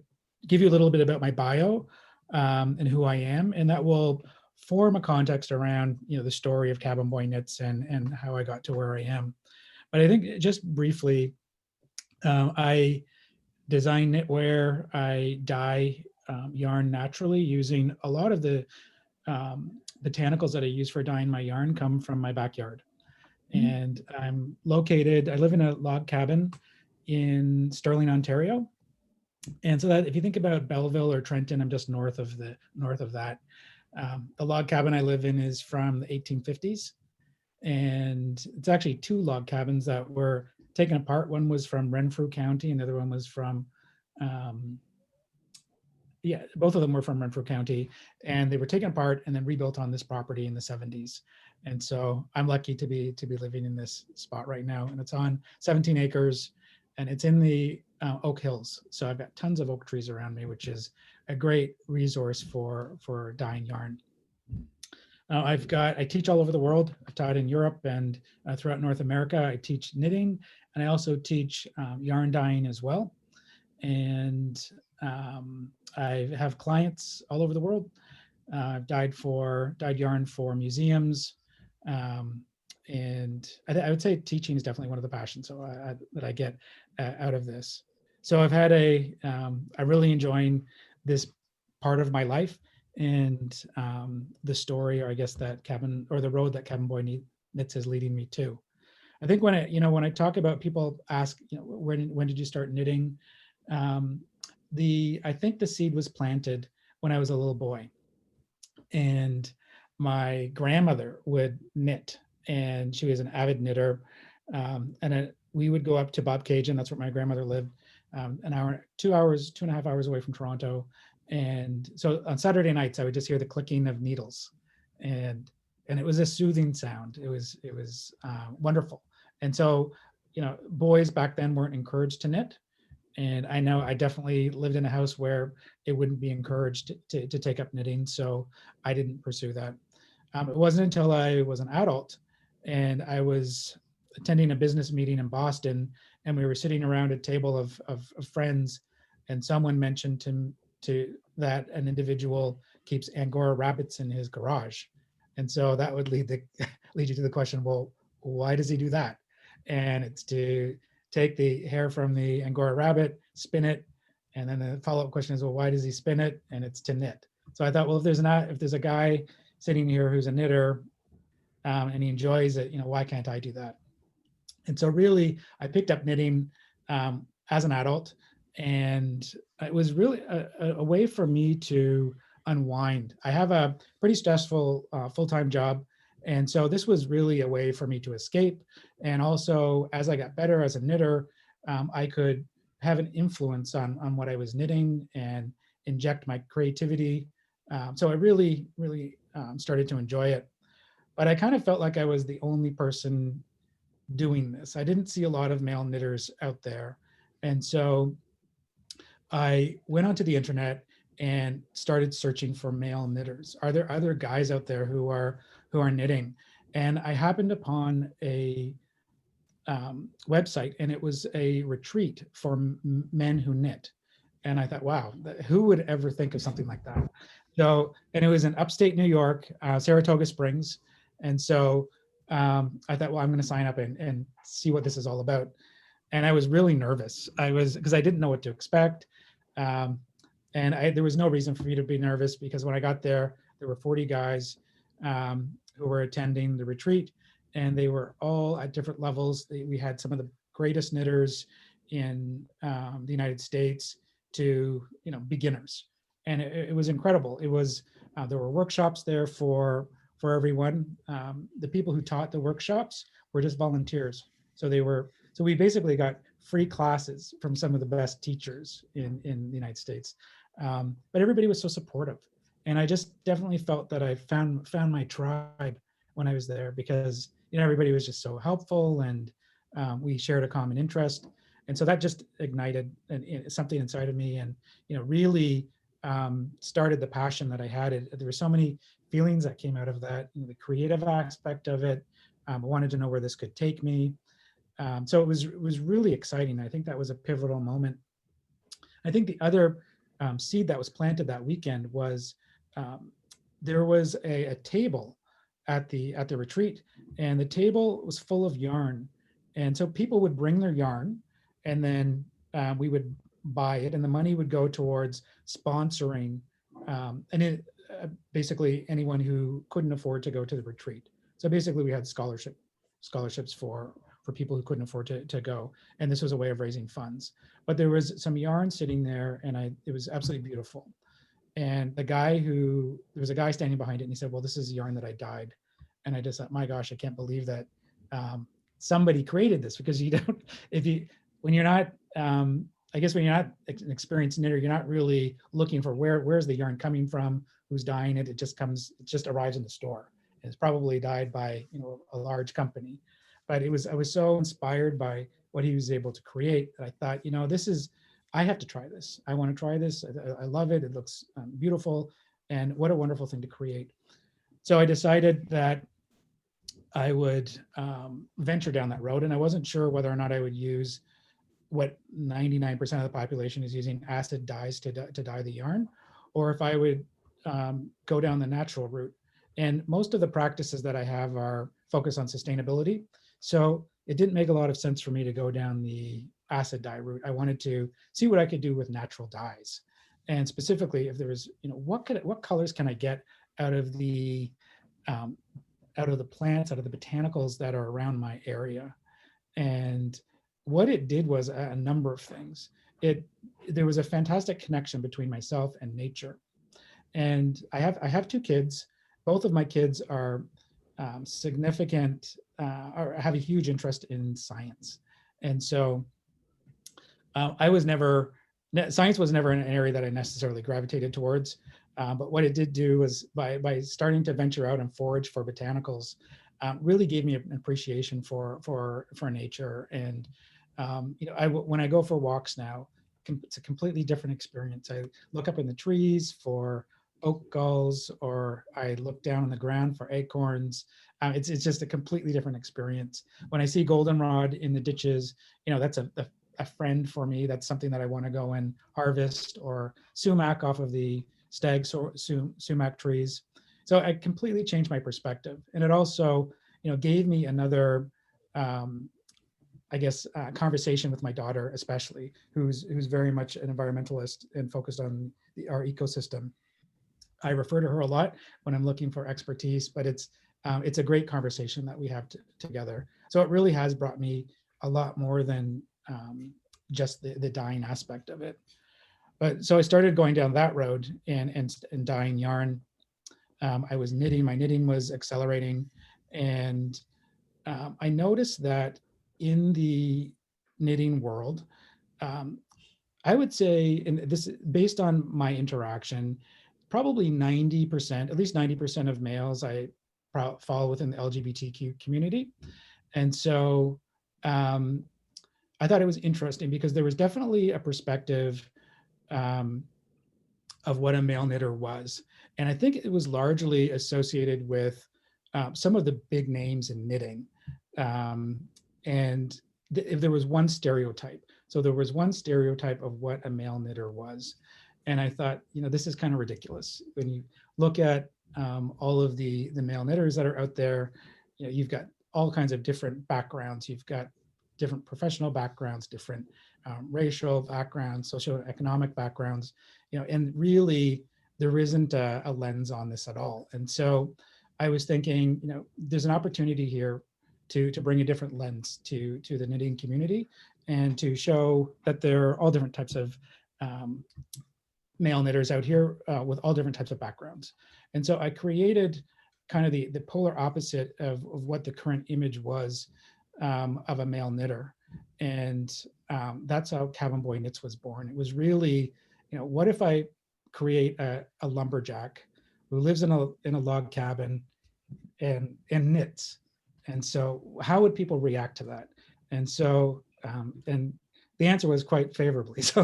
give you a little bit about my bio and who I am, and that will form a context around, the story of Cabin Boy Knits and how I got to where I am. But I think just briefly, I design knitwear, I dye yarn naturally using a lot of the botanicals that I use for dyeing my yarn come from my backyard. And I live in a log cabin in Sterling, Ontario. And so that if you think about Belleville or Trenton, I'm just north of that. The log cabin I live in is from the 1850s. And it's actually two log cabins that were taken apart. One was from Renfrew County, and the other one was from, both of them were from Renfrew County, and they were taken apart and then rebuilt on this property in the 70s. And so I'm lucky to be living in this spot right now, and it's on 17 acres, and it's in the Oak Hills. So I've got tons of oak trees around me, which is a great resource for dyeing yarn. I teach all over the world. I've taught in Europe and throughout North America. I teach knitting, and I also teach yarn dyeing as well. And I have clients all over the world. I've dyed yarn for museums. And I would say teaching is definitely one of the passions that I get out of this. So I'm really enjoying this part of my life, and the story, or I guess the road that Cabin Boy Knits is leading me to. I think when I talk about, people ask, when did you start knitting? I think the seed was planted when I was a little boy, and my grandmother would knit, and she was an avid knitter. We would go up to Bobcaygeon, that's where my grandmother lived, 2.5 hours away from Toronto. And so on Saturday nights, I would just hear the clicking of needles, and it was a soothing sound. It was wonderful. And so, boys back then weren't encouraged to knit. And I know I definitely lived in a house where it wouldn't be encouraged to take up knitting. So I didn't pursue that. It wasn't until I was an adult and I was attending a business meeting in Boston, and we were sitting around a table of friends, and someone mentioned to that an individual keeps Angora rabbits in his garage. And so that would lead you to the question, well, why does he do that? And it's to take the hair from the Angora rabbit, spin it, and then the follow-up question is, well, why does he spin it? And it's to knit. So I thought, well, if there's a guy sitting here who's a knitter and he enjoys it, why can't I do that? And so really, I picked up knitting as an adult, and it was really a way for me to unwind. I have a pretty stressful full-time job, and so this was really a way for me to escape. And also, as I got better as a knitter, I could have an influence on what I was knitting and inject my creativity. So I really, really started to enjoy it. But I kind of felt like I was the only person doing this. I didn't see a lot of male knitters out there. And so I went onto the internet and started searching for male knitters. Are there other guys out there who are knitting? And I happened upon a website, and it was a retreat for men who knit. And I thought, wow, who would ever think of something like that? So, and it was in upstate New York, Saratoga Springs. And so I thought, well, I'm going to sign up and see what this is all about. And I was really nervous. Because I didn't know what to expect. And there was no reason for me to be nervous, because when I got there, there were 40 guys who were attending the retreat. and they were all at different levels. We had some of the greatest knitters in the United States to, beginners. And it was incredible. It was, there were workshops there for everyone. The people who taught the workshops were just volunteers. So we basically got free classes from some of the best teachers in the United States. But everybody was so supportive. And I just definitely felt that I found my tribe when I was there, because, everybody was just so helpful, and we shared a common interest. And so that just ignited something inside of me, and, really started the passion that I had. There were so many feelings that came out of that, the creative aspect of it. I wanted to know where this could take me. So it was really exciting. I think that was a pivotal moment. I think the other seed that was planted that weekend was there was a table at the retreat, and the table was full of yarn. And so people would bring their yarn, and then we would buy it, and the money would go towards sponsoring basically anyone who couldn't afford to go to the retreat. So basically we had scholarships for people who couldn't afford to go. And this was a way of raising funds. But there was some yarn sitting there, and it was absolutely beautiful. And there was a guy standing behind it, and he said, well, this is yarn that I dyed. And I just thought, my gosh, I can't believe that somebody created this, because when you're not an experienced knitter, you're not really looking for where's the yarn coming from, who's dyeing it. It just arrives in the store. And it's probably dyed by, a large company. But I was so inspired by what he was able to create that I thought, I have to try this. I want to try this. I love it. It looks beautiful. And what a wonderful thing to create. So I decided that I would venture down that road. And I wasn't sure whether or not I would use what 99% of the population is using, acid dyes to dye the yarn, or if I would go down the natural route. And most of the practices that I have are focused on sustainability. So it didn't make a lot of sense for me to go down the acid dye route. I wanted to see what I could do with natural dyes. And specifically, if there was, what colors can I get out of the plants, out of the botanicals that are around my area? And what it did was a number of things. There was a fantastic connection between myself and nature. And I have two kids. Both of my kids are significant, or have a huge interest in science. And so science was never an area that I necessarily gravitated towards. But what it did do was by starting to venture out and forage for botanicals, really gave me an appreciation for nature. And when I go for walks now, it's a completely different experience. I look up in the trees for oak galls, or I look down on the ground for acorns. It's just a completely different experience. When I see goldenrod in the ditches, that's a friend for me. That's something that I want to go and harvest, or sumac off of the sumac trees. So I completely changed my perspective. And it also, gave me another, conversation with my daughter, especially, who's very much an environmentalist and focused on our ecosystem. I refer to her a lot when I'm looking for expertise, but it's a great conversation that we have together. So it really has brought me a lot more than just the dyeing aspect of it. But so I started going down that road and dyeing yarn. I was knitting. My knitting was accelerating, and I noticed that in the knitting world, I would say, and this based on my interaction, probably 90%, at least 90% of males I fall within the LGBTQ community. And so I thought it was interesting, because there was definitely a perspective of what a male knitter was. And I think it was largely associated with some of the big names in knitting. And if there was one stereotype. So there was one stereotype of what a male knitter was. And I thought, this is kind of ridiculous. When you look at all of the male knitters that are out there, you've got all kinds of different backgrounds. You've got different professional backgrounds, different racial backgrounds, socioeconomic backgrounds, and really there isn't a lens on this at all. And so I was thinking, there's an opportunity here to bring a different lens to the knitting community and to show that there are all different types of male knitters out here with all different types of backgrounds. And so I created kind of the polar opposite of what the current image was of a male knitter. And that's how Cabin Boy Knits was born. It was really, what if I create a lumberjack who lives in a log cabin and knits? And so how would people react to that? And so, and the answer was quite favorably. So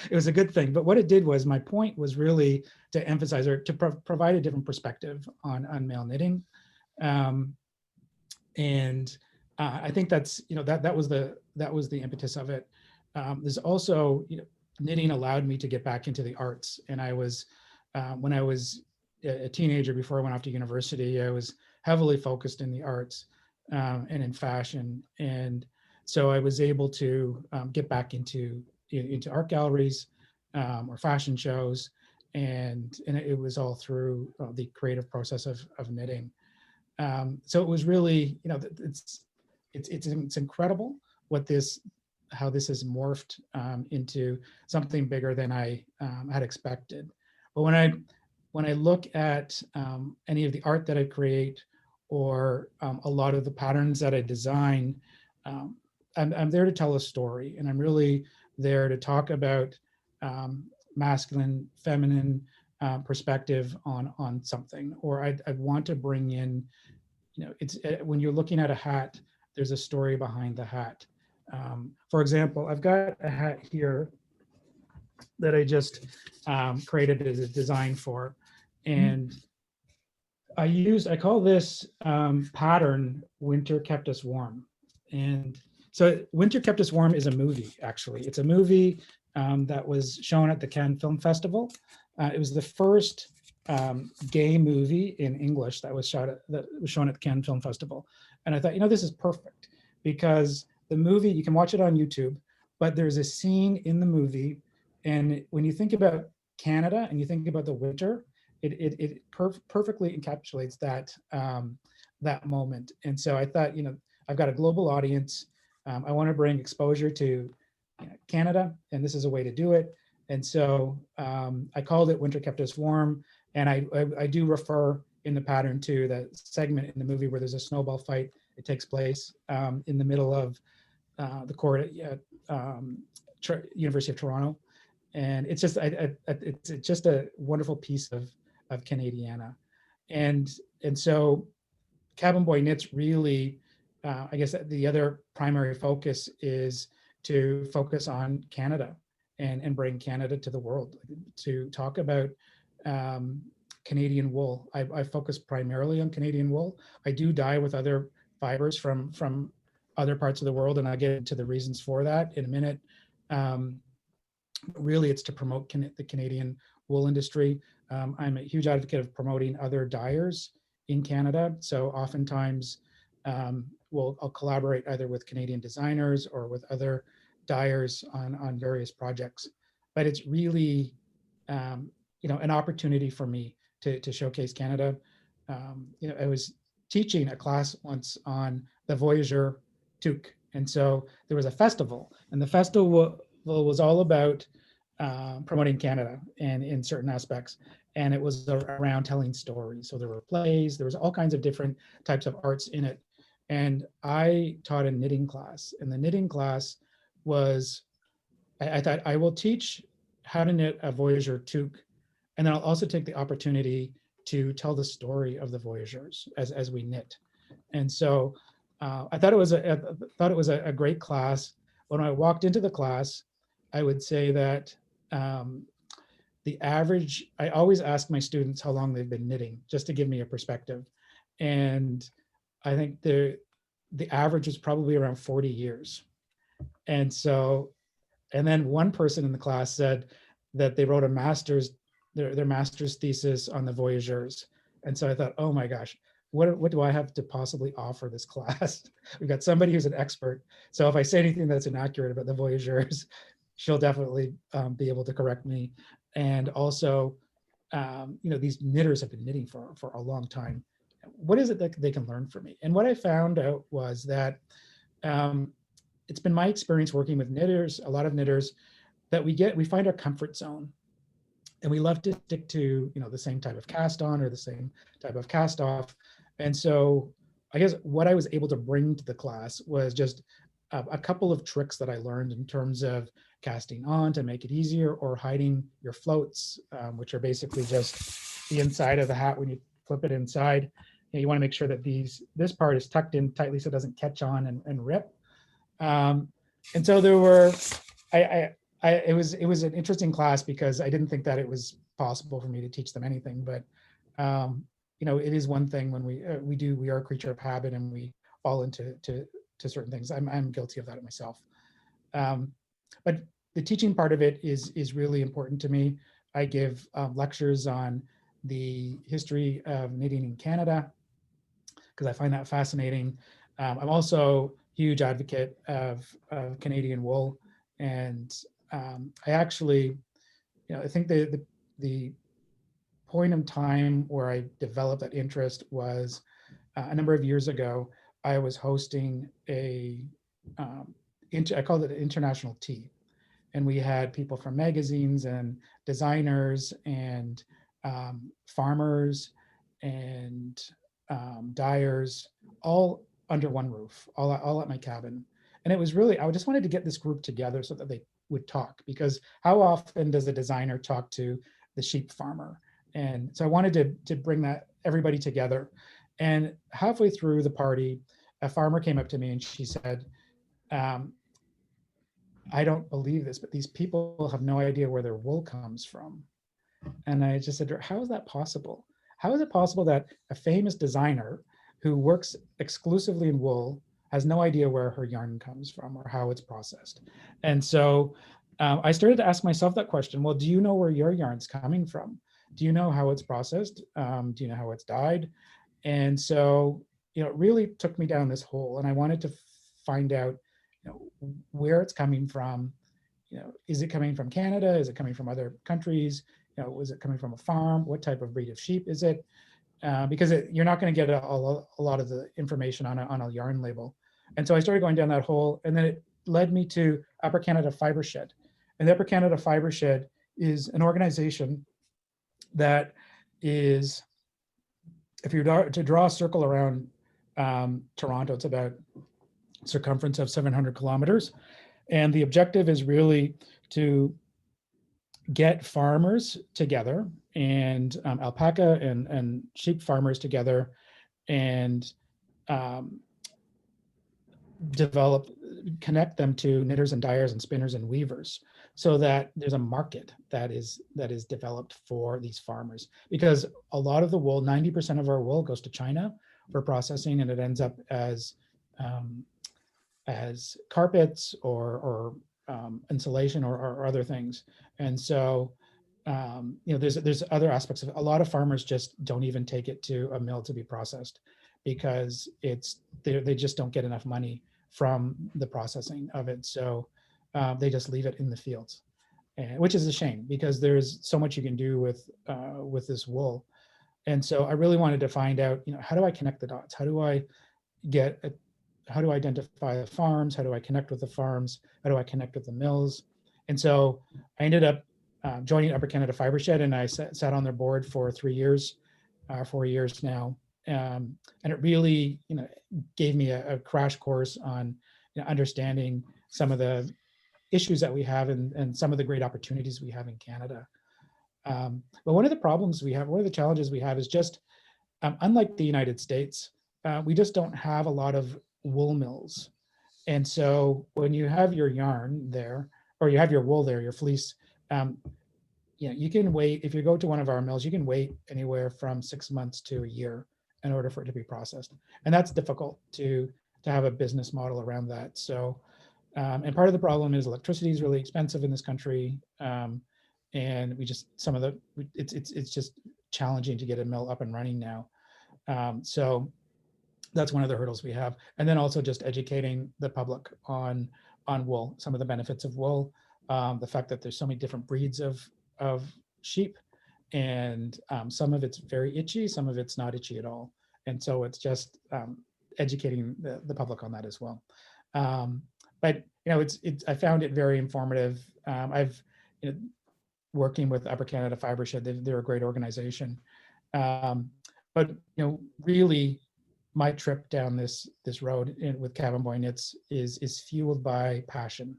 it was a good thing. But what it did was, my point was really to emphasize or to provide a different perspective on male knitting. And I think that's, that was the impetus of it. There's also, knitting allowed me to get back into the arts. And I was, when I was a teenager, before I went off to university, I was heavily focused in the arts and in fashion. And so I was able to get back into art galleries or fashion shows. And it was all through the creative process of knitting. So it was really, it's incredible how this has morphed into something bigger than I had expected. But when I look at any of the art that I create, or a lot of the patterns that I design, I'm there to tell a story, and I'm really there to talk about masculine, feminine perspective on something. Or I want to bring in, it's when you're looking at a hat, there's a story behind the hat. For example, I've got a hat here that I just created as a design for, and I call this pattern "Winter Kept Us Warm." And so "Winter Kept Us Warm" is a movie, actually. It's a movie that was shown at the Cannes Film Festival. It was the first gay movie in English that was shown at the Cannes Film Festival. And I thought, this is perfect, because the movie, you can watch it on YouTube, but there's a scene in the movie, and when you think about Canada and you think about the winter, it perfectly encapsulates that moment. And so I thought, I've got a global audience. I want to bring exposure to Canada, and this is a way to do it. And so I called it "Winter Kept Us Warm." And I do refer in the pattern to the segment in the movie where there's a snowball fight. It takes place in the middle of the court at University of Toronto. And it's just a wonderful piece of Canadiana. And so Cabin Boy Knits really, I guess the other primary focus is to focus on Canada and bring Canada to the world, to talk about Canadian wool. I focus primarily on Canadian wool. I do dye with other fibers from other parts of the world, and I'll get into the reasons for that in a minute. Really, it's to promote the Canadian wool industry. I'm a huge advocate of promoting other dyers in Canada. So oftentimes I'll collaborate either with Canadian designers or with other dyers on various projects. But it's really an opportunity for me to showcase Canada. I was teaching a class once on the Voyageur toque. And so there was a festival, and the festival was all about promoting Canada and in certain aspects. And it was around telling stories. So there were plays, there was all kinds of different types of arts in it. And I taught a knitting class, and the knitting class was, I thought I will teach how to knit a Voyageur toque. And then I'll also take the opportunity to tell the story of the Voyageurs as we knit. And so I thought it was a great class. When I walked into the class, I would say that the average, I always ask my students how long they've been knitting, just to give me a perspective. And I think the average was probably around 40 years. And so, and then one person in the class said that they wrote their master's thesis on the Voyageurs. And so I thought, oh my gosh, what do I have to possibly offer this class? We've got somebody who's an expert. So if I say anything that's inaccurate about the Voyageurs, she'll definitely be able to correct me. And also, these knitters have been knitting for a long time. what is it that they can learn from me? And what I found out was that it's been my experience working with knitters, a lot of knitters, that we find our comfort zone, and we love to stick to, the same type of cast on or the same type of cast off. And so I guess what I was able to bring to the class was just a couple of tricks that I learned in terms of casting on to make it easier, or hiding your floats, which are basically just the inside of the hat. When you flip it inside, you want to make sure that this part is tucked in tightly so it doesn't catch on and rip. And so there were, it was an interesting class because I didn't think that it was possible for me to teach them anything, but it is one thing when we are a creature of habit and we fall into certain things. I'm guilty of that myself. But the teaching part of it is really important to me. I give lectures on the history of knitting in Canada because I find that fascinating. I'm also a huge advocate of Canadian wool, and I actually, I think the point in time where I developed that interest was a number of years ago. I was hosting I called it an international tea. And we had people from magazines and designers and farmers and dyers, all under one roof, all at my cabin. And it was really, I just wanted to get this group together so that they would talk, because how often does a designer talk to the sheep farmer? And so I wanted to bring everybody together. And halfway through the party, a farmer came up to me and she said, I don't believe this, but these people have no idea where their wool comes from. And I just said, how is that possible? How is it possible that a famous designer who works exclusively in wool has no idea where her yarn comes from or how it's processed? And so I started to ask myself that question. Well, do you know where your yarn's coming from? Do you know how it's processed? Do you know how it's dyed? And so, it really took me down this hole, and I wanted to find out, where it's coming from. Is it coming from Canada? Is it coming from other countries? Was it coming from a farm? What type of breed of sheep is it? Because you're not going to get a lot of the information on a yarn label. And so I started going down that hole, and then it led me to Upper Canada Fiber Shed. And the Upper Canada Fiber Shed is an organization that is, if you were to draw a circle around Toronto, it's about circumference of 700 kilometers. And the objective is really to get farmers together and alpaca and sheep farmers together and connect them to knitters and dyers and spinners and weavers, so that there's a market that is developed for these farmers. Because a lot of the wool, 90% of our wool goes to China for processing, and it ends up as carpets or insulation or other things. And so there's other aspects of it. A lot of farmers just don't even take it to a mill to be processed, because they just don't get enough money from the processing of it. So they just leave it in the fields, which is a shame, because there's so much you can do with this wool. And so I really wanted to find out, how do I connect the dots? How do I identify the farms? How do I connect with the farms? How do I connect with the mills? And so I ended up joining Upper Canada Fiber Shed, and I sat on their board for 4 years now. And it really, gave me a crash course on understanding some of the issues that we have and some of the great opportunities we have in Canada. But one of the problems we have, one of the challenges we have is just, unlike the United States, we just don't have a lot of wool mills. And so when you have your yarn there, or you have your wool there, your fleece, you can wait. If you go to one of our mills, you can wait anywhere from 6 months to a year in order for it to be processed. And that's difficult to have a business model around that. So, and part of the problem is electricity is really expensive in this country. And it's just challenging to get a mill up and running now. So that's one of the hurdles we have. And then also just educating the public on wool, some of the benefits of wool, the fact that there's so many different breeds of sheep, and some of it's very itchy, some of it's not itchy at all. And so it's just educating the public on that as well. But I found it very informative. I've working with Upper Canada Fiber Shed. They're a great organization. But really, my trip down this road with Cabin Boy Knits is fueled by passion,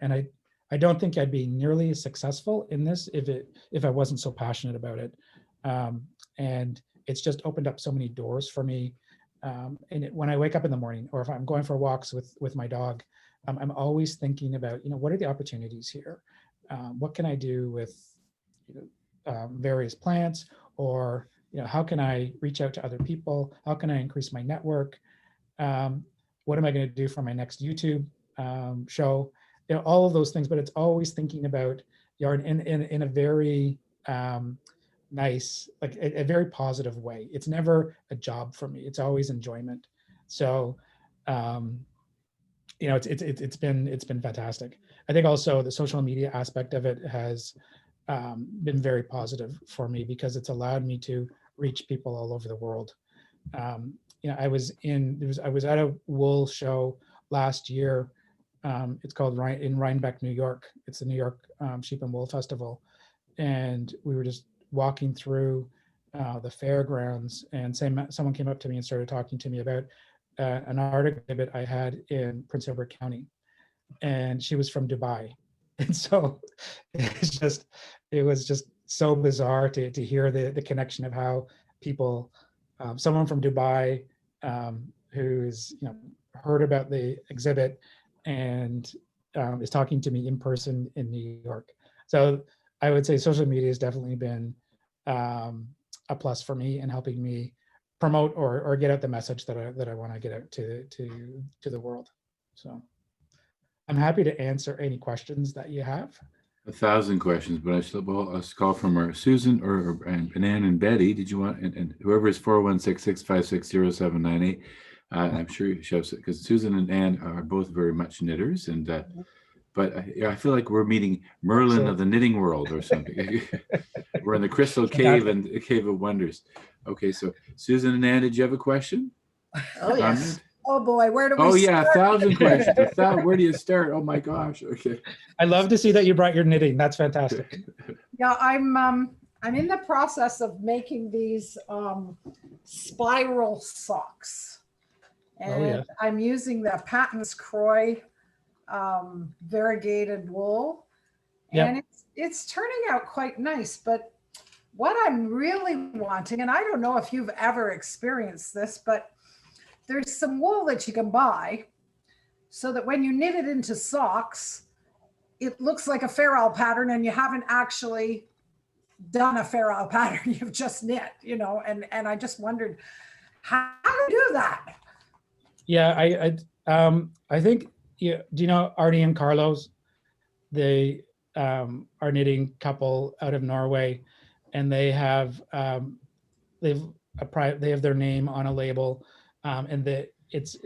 and I don't think I'd be nearly as successful in this if I wasn't so passionate about it. And it's just opened up so many doors for me. And when I wake up in the morning, or if I'm going for walks with my dog, I'm always thinking about what are the opportunities here? What can I do with various plants, or how can I reach out to other people? How can I increase my network? What am I going to do for my next YouTube show? All of those things, but it's always thinking about yarn in a very nice, like a very positive way. It's never a job for me. It's always enjoyment. So, it's been fantastic. I think also the social media aspect of it has been very positive for me, because it's allowed me to reach people all over the world. I was at a wool show last year. It's called in Rhinebeck, New York. It's the New York Sheep and Wool Festival, and we were just walking through the fairgrounds, and someone came up to me and started talking to me about an art exhibit I had in Prince Edward County, and she was from Dubai. And so it was just so bizarre to hear the connection of how people, someone from Dubai who's heard about the exhibit and is talking to me in person in New York. So I would say social media has definitely been a plus for me in helping me promote or get out the message that I want to get out to the world. So I'm happy to answer any questions that you have. 1,000 questions, but I'll call from our Susan and Ann and Betty. Did you want, and whoever is 416-656-0798, I'm sure she'll, because Susan and Ann are both very much knitters, and but I feel like we're meeting Merlin of the knitting world or something. We're in the Crystal Cave and Cave of Wonders. Okay, so Susan and Ann, did you have a question? Oh yes. Oh boy, where do we start? Oh yeah, 1,000 questions. Where do you start? Oh my gosh. Okay. I love to see that you brought your knitting. That's fantastic. Yeah, I'm in the process of making these spiral socks, and I'm using the Patton's Croy variegated wool, and it's turning out quite nice. But what I'm really wanting, and I don't know if you've ever experienced this, but there's some wool that you can buy so that when you knit it into socks, it looks like a Farrell pattern, and you haven't actually done a Farrell pattern. You've just knit, and I just wondered how to do that. Yeah, I think, do you know Artie and Carlos? They are knitting couple out of Norway, and they have they have their name on a label. And it's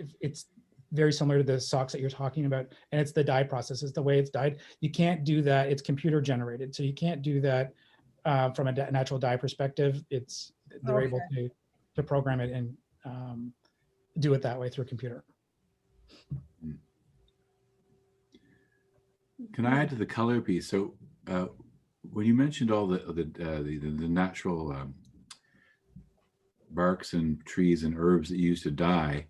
very similar to the socks that you're talking about, and it's the dye process. It's the way it's dyed. You can't do that. It's computer generated, so you can't do that from a natural dye perspective. They're able to program it and do it that way through a computer. Can I add to the color piece? So when you mentioned all the natural barks and trees and herbs that you used to dye,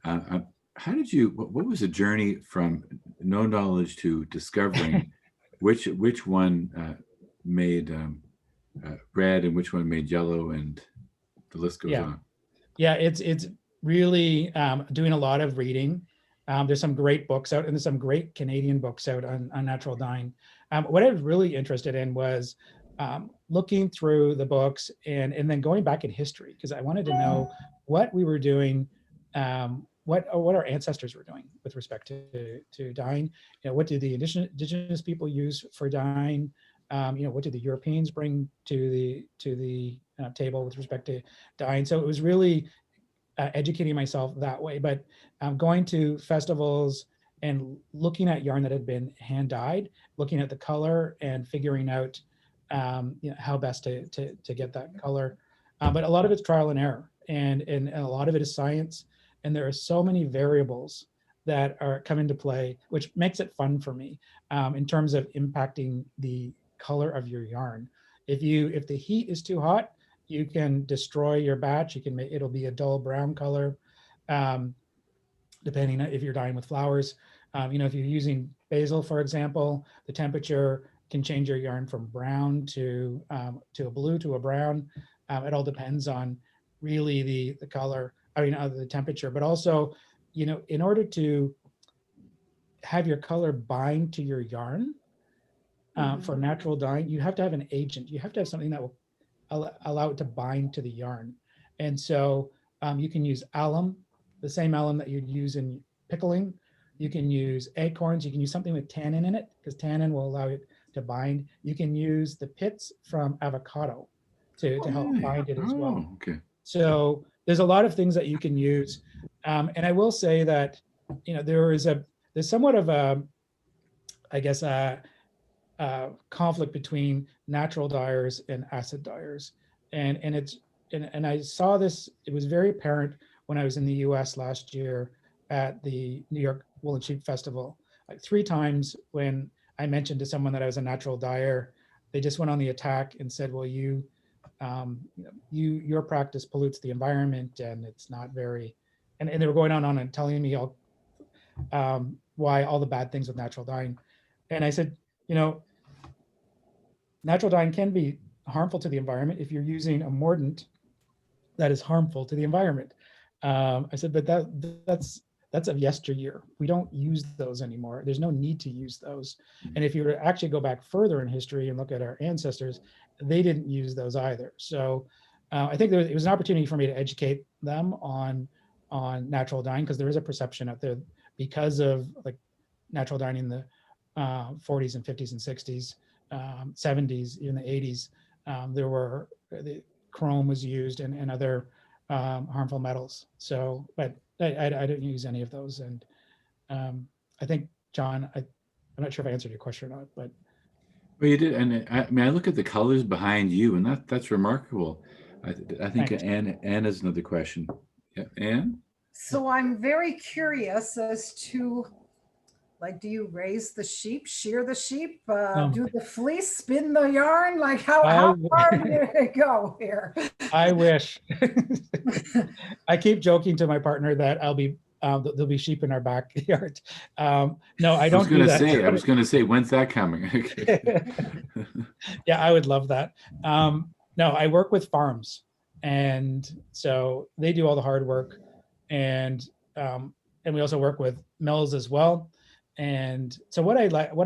how did you, what was the journey from no knowledge to discovering which one made red and which one made yellow, and the list goes on? Yeah, it's really doing a lot of reading. There's some great books out, and there's some great Canadian books out on natural dyeing. What I was really interested in was looking through the books and then going back in history, because I wanted to know what we were doing, what our ancestors were doing with respect to dyeing. What did the indigenous people use for dyeing? What did the Europeans bring to the table with respect to dyeing? So it was really educating myself that way. But going to festivals and looking at yarn that had been hand dyed, looking at the color and figuring out how best to get that color. But a lot of it's trial and error. and a lot of it is science. And there are so many variables that come into play, which makes it fun for me in terms of impacting the color of your yarn. If the heat is too hot, you can destroy your batch. You can make it'll be a dull brown color, depending on if you're dyeing with flowers. If you're using basil, for example, the temperature can change your yarn from brown to a blue to a brown. It all depends on really the color. The temperature, but also, in order to have your color bind to your yarn for natural dyeing, you have to have an agent. You have to have something that will allow it to bind to the yarn. And so you can use alum, the same alum that you'd use in pickling. You can use acorns. You can use something with tannin in it, because tannin will allow it to bind. You can use the pits from avocado to help bind it as well. Okay. So there's a lot of things that you can use. And I will say that, there's somewhat of a conflict between natural dyers and acid dyers. And I saw this, it was very apparent when I was in the US last year at the New York Wool and Sheep Festival. Like 3 times when I mentioned to someone that I was a natural dyer, they just went on the attack and said, well, your practice pollutes the environment, and it's not very, and they were going on and telling me all why all the bad things with natural dyeing. And I said, natural dyeing can be harmful to the environment if you're using a mordant that is harmful to the environment. I said, but that's of yesteryear. We don't use those anymore. There's no need to use those. And if you were to actually go back further in history and look at our ancestors, they didn't use those either. So I think it was an opportunity for me to educate them on natural dyeing, because there is a perception out there because of like natural dyeing in the 40s and 50s and 60s, 70s, even the 80s. The chrome was used and other harmful metals. So, but I didn't use any of those. And I think, John, I'm not sure if I answered your question or not, but. Well, you did. And I look at the colors behind you, and that's remarkable. I think Anne has another question. Yeah, Anne? So I'm very curious as to, like, do you raise the sheep, shear the sheep, do the fleece, spin the yarn? Like how far did it go here? I wish. I keep joking to my partner that there'll be sheep in our backyard. No, I don't do that. I was going to say, when's that coming? Yeah, I would love that. No, I work with farms, and so they do all the hard work, and we also work with mills as well. And so what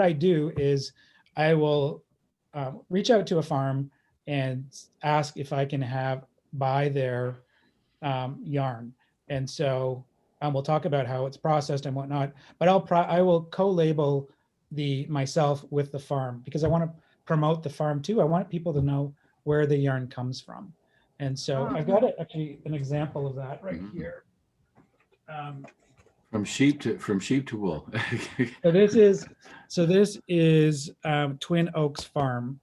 I do is I will reach out to a farm and ask if I can buy their yarn. And so we'll talk about how it's processed and whatnot, but I will co-label myself with the farm, because I want to promote the farm too. I want people to know where the yarn comes from. And so I've got actually an example of that right here. From sheep to wool. So this is Twin Oaks Farm,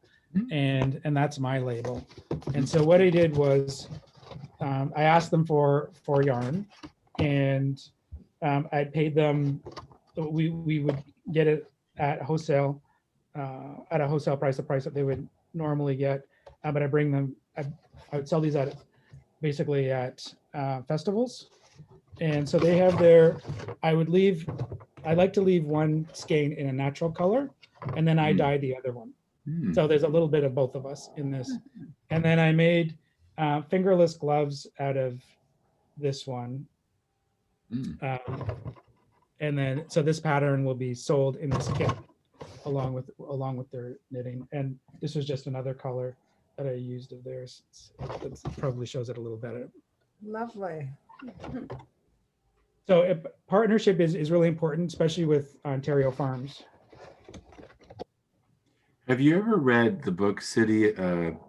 and that's my label. And so what I did was I asked them for yarn, and I paid them. We would get it at wholesale at a wholesale price, the price that they would normally get. But I bring them. I would sell these basically at festivals. And so they have I like to leave one skein in a natural color, and then I dye the other one. So there's a little bit of both of us in this. And then I made fingerless gloves out of this one. And then, so this pattern will be sold in this kit along with their knitting. And this was just another color that I used of theirs. It probably shows it a little better. Lovely. So partnership is really important, especially with Ontario farms. Have you ever read the book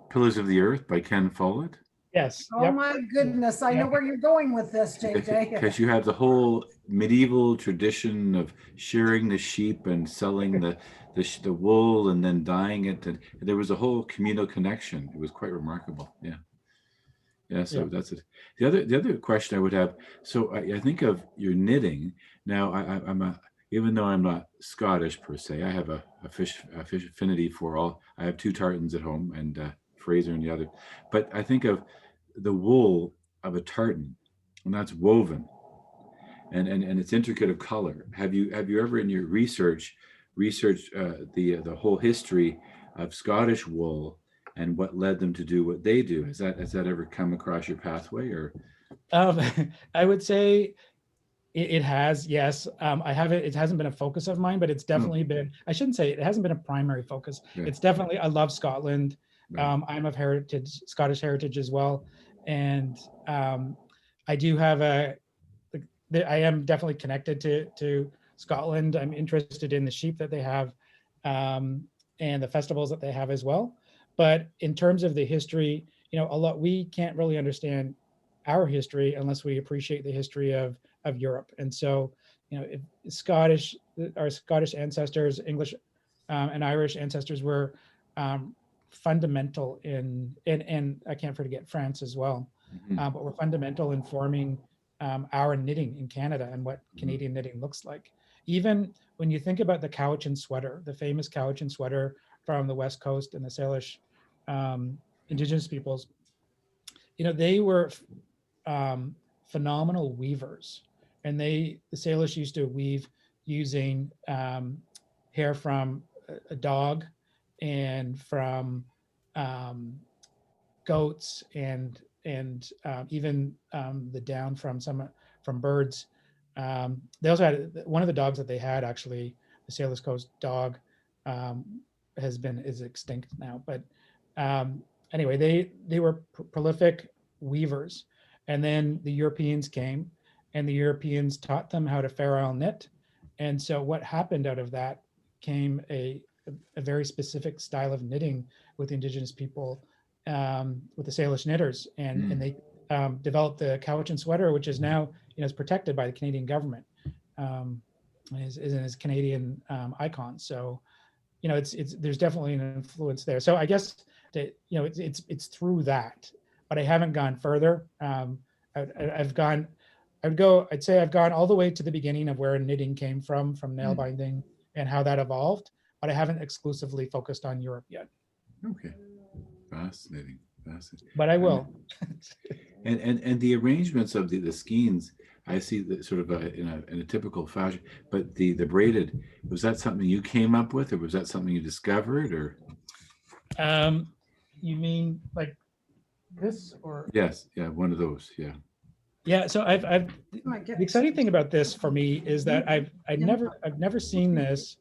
Pillars of the Earth by Ken Follett? Yes. Oh my goodness, I know where you're going with this, JJ. Because you have the whole medieval tradition of shearing the sheep and selling the wool and then dyeing it. And there was a whole communal connection. It was quite remarkable. Yeah. Yeah, so Yeah. that's it. The other question I would have. So I think of your knitting. Now I'm a even though I'm not Scottish per se, I have a fish affinity for all. I have two tartans at home and Fraser and the other. But I think of the wool of a tartan, and that's woven, and it's intricate of color. Have you ever in your researched the whole history of Scottish wool and what led them to do what they do? Has that ever come across your pathway or? Um, I would say it has, yes. I haven't, it hasn't been a focus of mine, but it's definitely been, I shouldn't say it hasn't been a primary focus. Yeah. It's definitely, I love Scotland. Right. I'm of Scottish heritage as well. And I do have I am definitely connected to Scotland. I'm interested in the sheep that they have and the festivals that they have as well. But in terms of the history, we can't really understand our history unless we appreciate the history of Europe. And so, if our Scottish ancestors, English and Irish ancestors were fundamental and I can't forget France as well, but were fundamental in forming our knitting in Canada and what Canadian knitting looks like. Even when you think about the Cowichan sweater, the famous Cowichan sweater from the West Coast and the Salish Indigenous peoples, they were phenomenal weavers, and the Salish used to weave using hair from a dog and from goats and even the down from birds. They also had one of the dogs that they had, actually, the Salish Coast dog, is extinct now. But anyway, they were prolific weavers, and then the Europeans came, and the Europeans taught them how to Fair Isle knit. And so what happened out of that came a very specific style of knitting with Indigenous people, with the Salish knitters, and they developed the Cowichan sweater, which is now is protected by the Canadian government, is Canadian icon. So there's definitely an influence there. So I guess that it's through that, but I haven't gone further. I'd say I've gone all the way to the beginning of where knitting came from nail binding and how that evolved, but I haven't exclusively focused on Europe yet. Okay. Fascinating. But I will. And the arrangements of the skeins, I see that sort of in a typical fashion, but the braided, was that something you came up with, or was that something you discovered, or? You mean like this, or? Yes, yeah, one of those, yeah. Yeah, so the exciting thing about this for me is that I've never seen this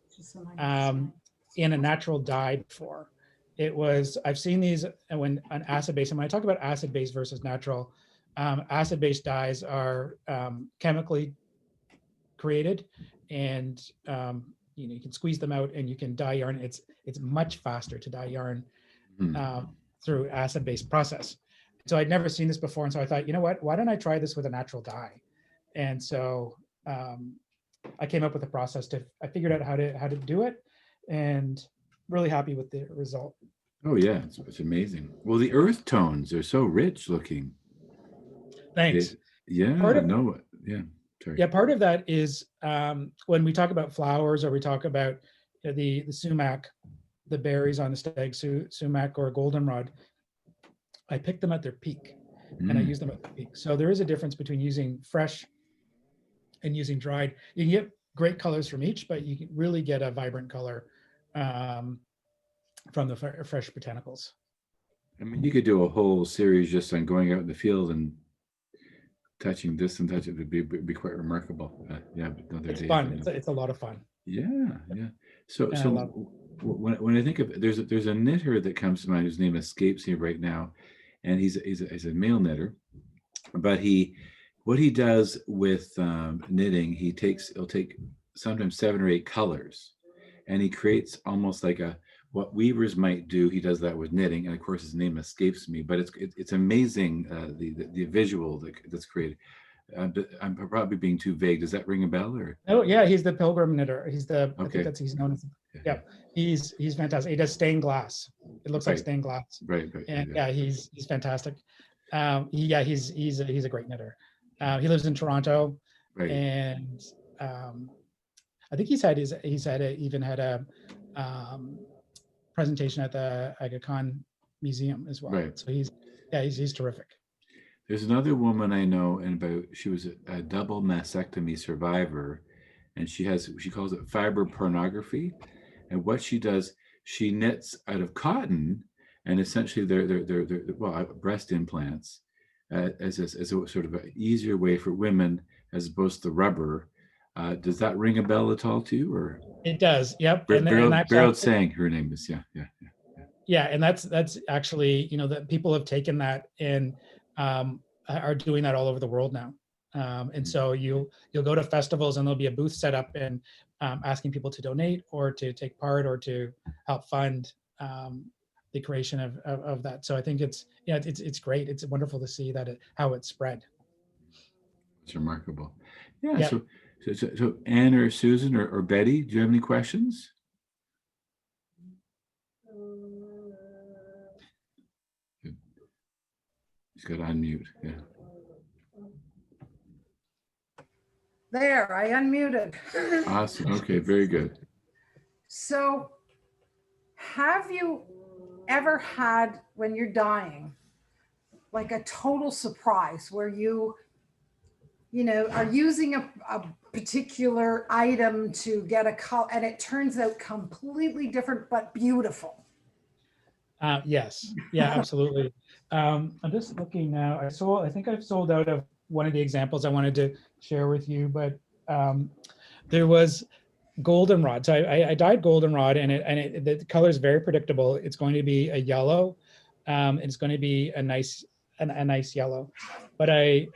in a natural dye before. I've seen these when on acid base, and when I talk about acid base versus natural, acid base dyes are chemically created, and you can squeeze them out and you can dye yarn. It's much faster to dye yarn through acid base process. So I'd never seen this before, and so I thought, you know what? Why don't I try this with a natural dye? And so I came up with a process I figured out how to do it, and really happy with the result. Oh yeah, it's amazing. Well, the earth tones are so rich looking. Thanks. Yeah, sorry. Yeah, part of that is when we talk about flowers, or we talk about the sumac, the berries on the stag sumac or goldenrod, I pick them at their peak and I use them at the peak. So there is a difference between using fresh and using dried. You can get great colors from each, but you can really get a vibrant color from the fresh botanicals. I mean, you could do a whole series just on going out in the field and touching this and touching it. Would be quite remarkable. Yeah, it's fun. It's a lot of fun. Yeah. So when I think of, there's a knitter that comes to mind whose name escapes me right now, and he's a male knitter, but what he does with knitting, he'll take sometimes 7 or 8 colors, and he creates almost like what weavers might do. He does that with knitting, and of course his name escapes me, but it's amazing, the visual that's created. I'm probably being too vague. Does that ring a bell, or? Oh yeah, he's the pilgrim knitter. He's okay. I think he's known as. Yeah, he's fantastic. He does stained glass. It looks like stained glass. Right. And yeah, he's fantastic. Yeah, he's a great knitter. He lives in Toronto, Right. and I think even had a presentation at the Aga Khan Museum as well. Right. So he's terrific. There's another woman I know, she was a double mastectomy survivor, and she calls it fiber pornography. And what she does, she knits out of cotton, and essentially they're breast implants as a sort of an easier way for women as opposed to the rubber. Does that ring a bell at all to you? Or it does. Yep. Beryl saying her name is yeah, and that's actually, that people have taken that and are doing that all over the world now. And so you'll go to festivals and there'll be a booth set up and asking people to donate or to take part or to help fund the creation of that. So I think it's great. It's wonderful to see that how it spread. It's remarkable. Yeah. Yep. So Anne or Susan or Betty, do you have any questions? He's got to unmute. Yeah. There, I unmuted. Awesome. Okay, very good. So, have you ever had, when you're dying, like a total surprise where you are using a particular item to get a color and it turns out completely different but beautiful? Yes. Yeah, absolutely. I'm just looking now. I think I've sold out of one of the examples I wanted to share with you, but there was goldenrod. So I dyed goldenrod, and the color is very predictable. It's going to be a yellow. It's going to be a nice yellow, but a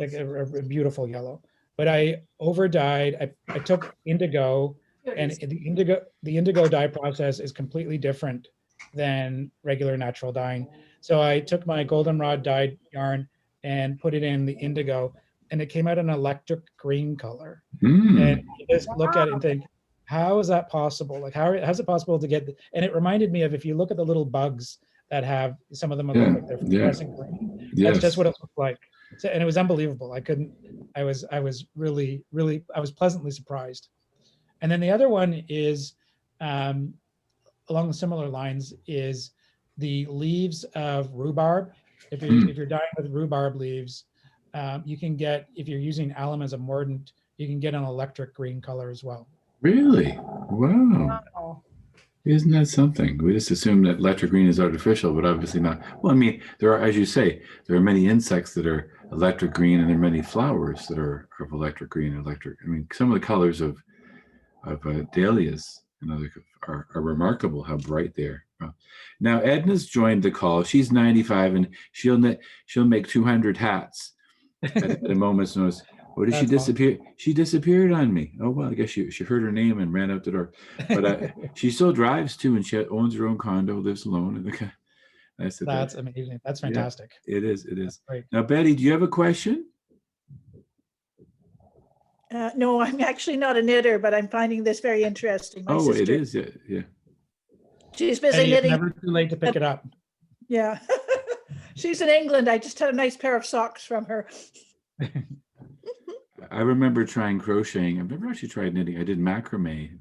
beautiful yellow. But I over dyed. I took indigo, and the indigo dye process is completely different than regular natural dyeing. So I took my goldenrod dyed yarn and put it in the indigo, and it came out an electric green color. And you just look at it and think, how is that possible? Like, how's it possible to get? And it reminded me of, if you look at the little bugs that have, some of them look like they're fluorescent green. That's just what it looked like. So, and it was unbelievable. I was pleasantly surprised. And then the other one is, along the similar lines, is the leaves of rhubarb. If you're dyeing with rhubarb leaves, you can get, if you're using alum as a mordant, you can get an electric green color as well. Really? Wow. Isn't that something? We just assume that electric green is artificial, but obviously not. Well, I mean, there are, as you say, there are many insects that are electric green, and there are many flowers that are of electric green and electric. I mean, some of the colors of dahlias and other are remarkable how bright they are. Now Edna's joined the call. She's 95 and she'll make 200 hats at a moment's notice. Or did she disappear? Awesome. She disappeared on me. Oh, well, I guess she heard her name and ran out the door. But she still drives too, and she owns her own condo, lives alone. I said, that's amazing. That's fantastic. Yeah, it is. It is. Now, Betty, do you have a question? No, I'm actually not a knitter, but I'm finding this very interesting. My sister, it is. Yeah. She's busy knitting. It's never too late to pick it up. Yeah. She's in England. I just had a nice pair of socks from her. I remember trying crocheting. I've never actually tried knitting. I did macrame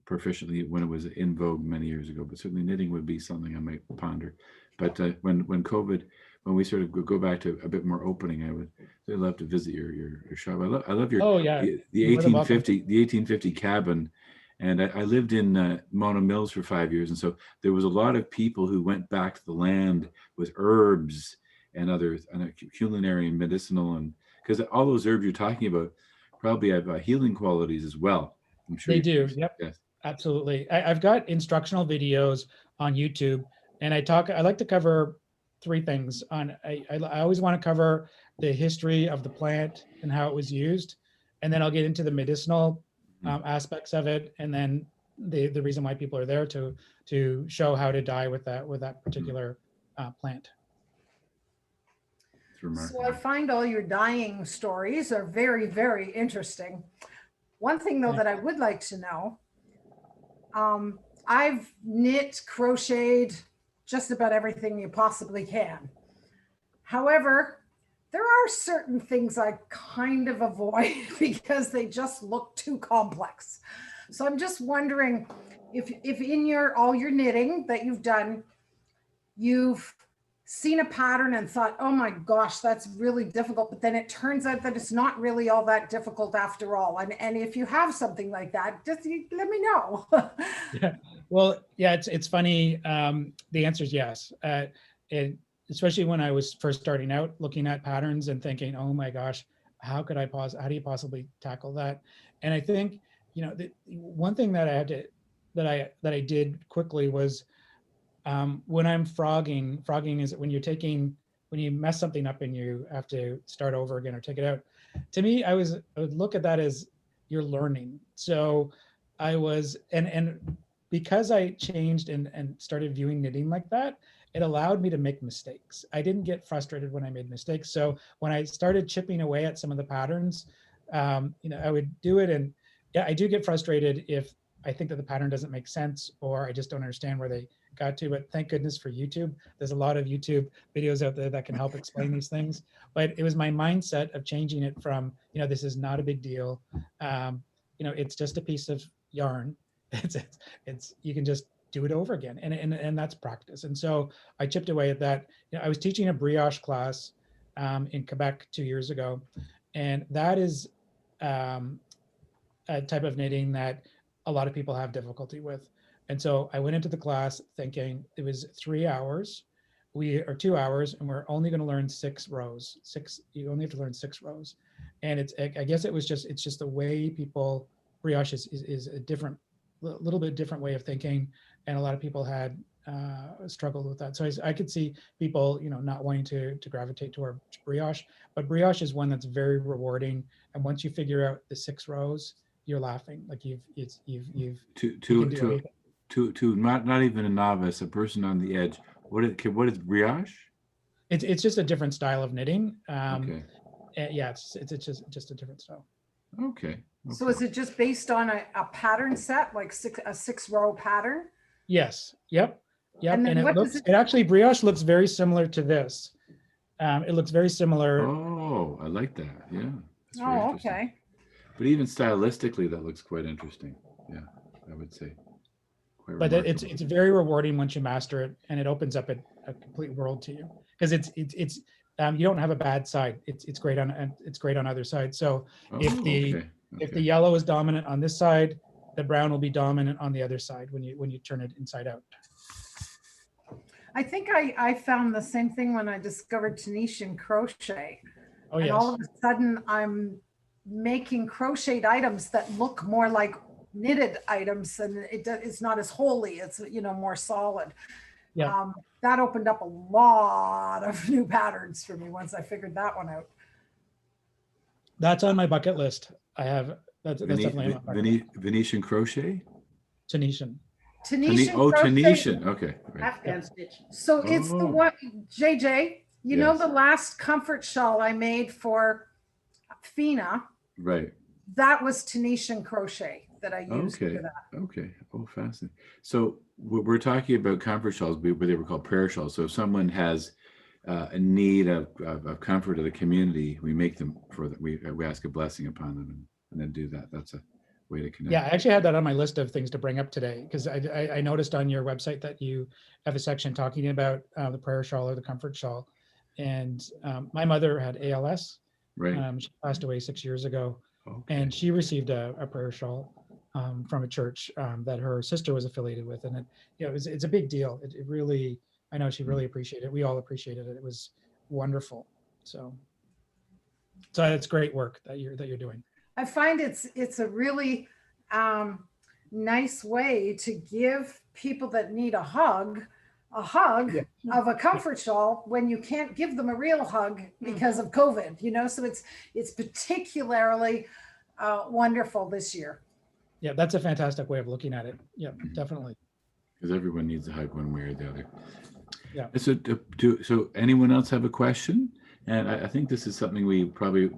proficiently when it was in vogue many years ago, but certainly knitting would be something I might ponder. But when COVID, when we sort of go back to a bit more opening, I'd love to visit your shop. I love your the 1850 cabin, and I lived in Mona Mills for 5 years, and so there was a lot of people who went back to the land with herbs and other culinary and medicinal, and because all those herbs you're talking about probably have healing qualities as well. I'm sure they do. Yep. Yes. Absolutely. I've got instructional videos on YouTube, and I like to cover three things. I always want to cover the history of the plant and how it was used, and then I'll get into the medicinal aspects of it, and then the reason why people are there to show how to dye with that particular plant. So I find all your dyeing stories are very, very interesting. One thing though that I would like to know, I've knit, crocheted, just about everything you possibly can. However, there are certain things I kind of avoid because they just look too complex. So I'm just wondering if in all your knitting that you've done, you've seen a pattern and thought, oh my gosh, that's really difficult. But then it turns out that it's not really all that difficult after all. And if you have something like that, just let me know. Yeah. Well, yeah, it's funny. The answer is yes. And especially when I was first starting out looking at patterns and thinking, oh my gosh, how do you possibly tackle that? And I think, the one thing that I had to, that I did quickly was, when I'm frogging is when you mess something up and you have to start over again or take it out. To me, I would look at that as you're learning. So I was, and because I changed and started viewing knitting like that, it allowed me to make mistakes. I didn't get frustrated when I made mistakes. So when I started chipping away at some of the patterns, I would do it. And yeah, I do get frustrated if I think that the pattern doesn't make sense or I just don't understand where they got to, but thank goodness for YouTube. There's a lot of YouTube videos out there that can help explain these things. But it was my mindset of changing it from, this is not a big deal. It's just a piece of yarn. It's you can just do it over again, and that's practice. And so I chipped away at that. I was teaching a brioche class in Quebec 2 years ago, and that is a type of knitting that a lot of people have difficulty with. And so I went into the class thinking it was 3 hours, 2 hours, and we're only going to learn 6 rows. You only have to learn 6 rows. And I guess it's just the way people, brioche is a little bit different way of thinking. And a lot of people had struggled with that. So I could see people, not wanting to gravitate toward brioche, but brioche is one that's very rewarding. And once you figure out the 6 rows, you're laughing. Like you've to not even a novice, a person on the edge. What is brioche? It's just a different style of knitting. Okay. Yeah, it's just a different style. Okay. So is it just based on a pattern set, like a 6-row pattern? Yes. Yep. And it actually, brioche looks very similar to this. It looks very similar. Oh, I like that. Yeah. Oh, okay. But even stylistically, that looks quite interesting. Yeah, I would say. But it's very rewarding once you master it, and it opens up a complete world to you, because it's you don't have a bad side. It's great on either side. So if the yellow is dominant on this side, the brown will be dominant on the other side when you turn it inside out. I think I found the same thing when I discovered Tunisian crochet. Oh, and yes. all of a sudden I'm making crocheted items that look more like knitted items, and it's not as holy. It's more solid. Yeah. That opened up a lot of new patterns for me once I figured that one out. That's on my bucket list. That's definitely on my bucket list. Venetian crochet? Tunisian. Tunisian. Tunisian. Okay. Right. Afghan stitch. So it's the one, JJ, you know the last comfort shawl I made for Fina? Right. That was Tunisian crochet that I used for that. Okay. Oh, fascinating. So we're talking about comfort shawls, but they were called prayer shawls. So if someone has a need of comfort of the community, we make them we ask a blessing upon them and then do that. That's a way to connect. Yeah, I actually had that on my list of things to bring up today, because I noticed on your website that you have a section talking about the prayer shawl or the comfort shawl. And my mother had ALS. Right. She passed away 6 years ago. Okay. And she received a prayer shawl from a church that her sister was affiliated with. And it's a big deal. It really, I know she really appreciated it. We all appreciated it. It was wonderful. So it's great work that you're doing. I find it's a really nice way to give people that need a hug of a comfort shawl when you can't give them a real hug because of COVID, so it's particularly wonderful this year. Yeah, that's a fantastic way of looking at it. Yeah, definitely. Because everyone needs a hug one way or the other. Yeah. So anyone else have a question? And I think this is something we probably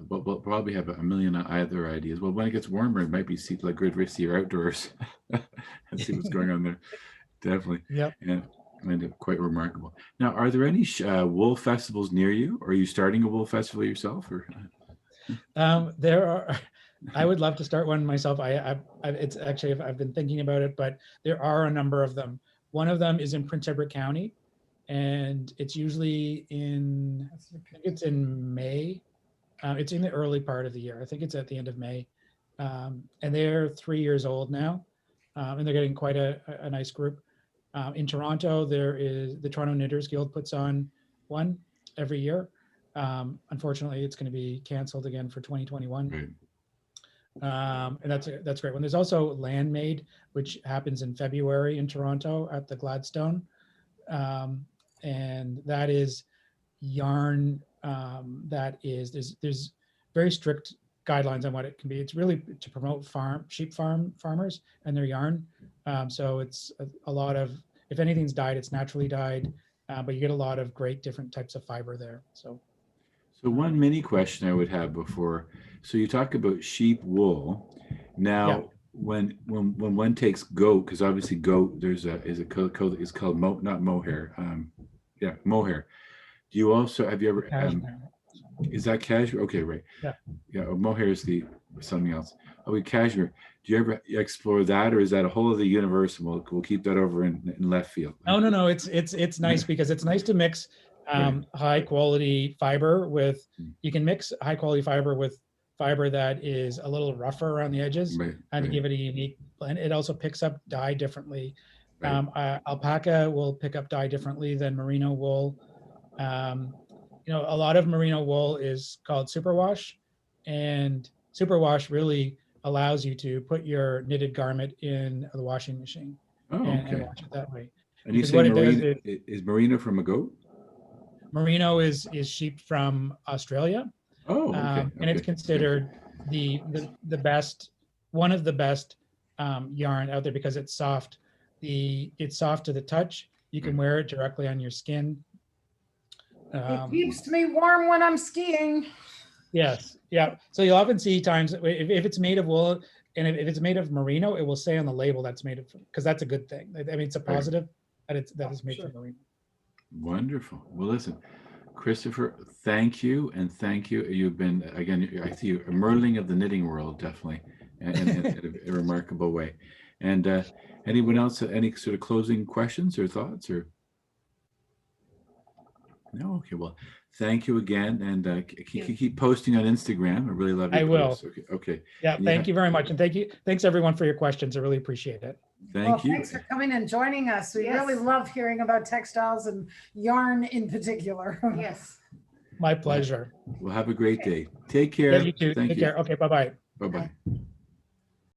we'll probably have a million other ideas. Well, when it gets warmer, it might be like good to see your outdoors and see what's going on there. Definitely. Yeah. And And quite remarkable. Now, are there any wool festivals near you? Are you starting a wool festival yourself? Or There are. I would love to start one myself. It's actually, I've been thinking about it, but there are a number of them. One of them is in Prince Edward County, and it's usually I think it's in May. It's in the early part of the year. I think it's at the end of May. And they're 3 years old now, and they're getting quite a nice group. In Toronto, there is the Toronto Knitters Guild puts on one every year. Unfortunately, it's going to be canceled again for 2021. right. And that's a great one. There's also Landmade, which happens in February in Toronto at the Gladstone. And that is yarn there's very strict guidelines on what it can be. It's really to promote sheep farmers and their yarn. So it's a lot of, if anything's dyed, it's naturally dyed, but you get a lot of great different types of fiber there. So one mini question I would have before. So you talk about sheep wool. Now, yeah. when one takes goat, because obviously goat, there's is called mohair. Yeah, mohair. Do you also, have you ever, is that cashmere? Okay, right. Yeah. Yeah, mohair is something else. Okay, cashmere. Do you ever explore that, or is that a whole other universe, and we'll keep that over in left field? No. It's nice because it's nice to mix high quality fiber with, you can mix high quality fiber with fiber that is a little rougher around the edges, and to give it a unique blend. It also picks up dye differently. Alpaca will pick up dye differently than merino wool. A lot of merino wool is called superwash, and superwash really allows you to put your knitted garment in the washing machine and wash it that way. And you say merino, is merino from a goat? Merino is sheep from Australia. Oh, okay. And it's considered the best, one of the best yarn out there because it's soft. It's soft to the touch. You can wear it directly on your skin. It keeps me warm when I'm skiing. Yes, yeah. So you'll often see times if it's made of wool, and if it's made of merino, it will say on the label that's made of, because that's a good thing. I mean, it's a positive that it's made from merino. Wonderful. Well, listen, Christopher, thank you, and thank you. You've been, again, I see you a Merling of the knitting world, definitely, in a remarkable way. And anyone else, any sort of closing questions or thoughts, or? No? Okay, well, thank you again, and keep posting on Instagram. I really love your posts. I will. Okay. Yeah, thank you very much, and thanks everyone for your questions. I really appreciate it. Thank you. Thanks for coming and joining us. We really love hearing about textiles and yarn in particular. Yes. My pleasure. Well, have a great day. Take care. Yeah, you too. Thank Take you. care. Okay, bye-bye. Bye-bye.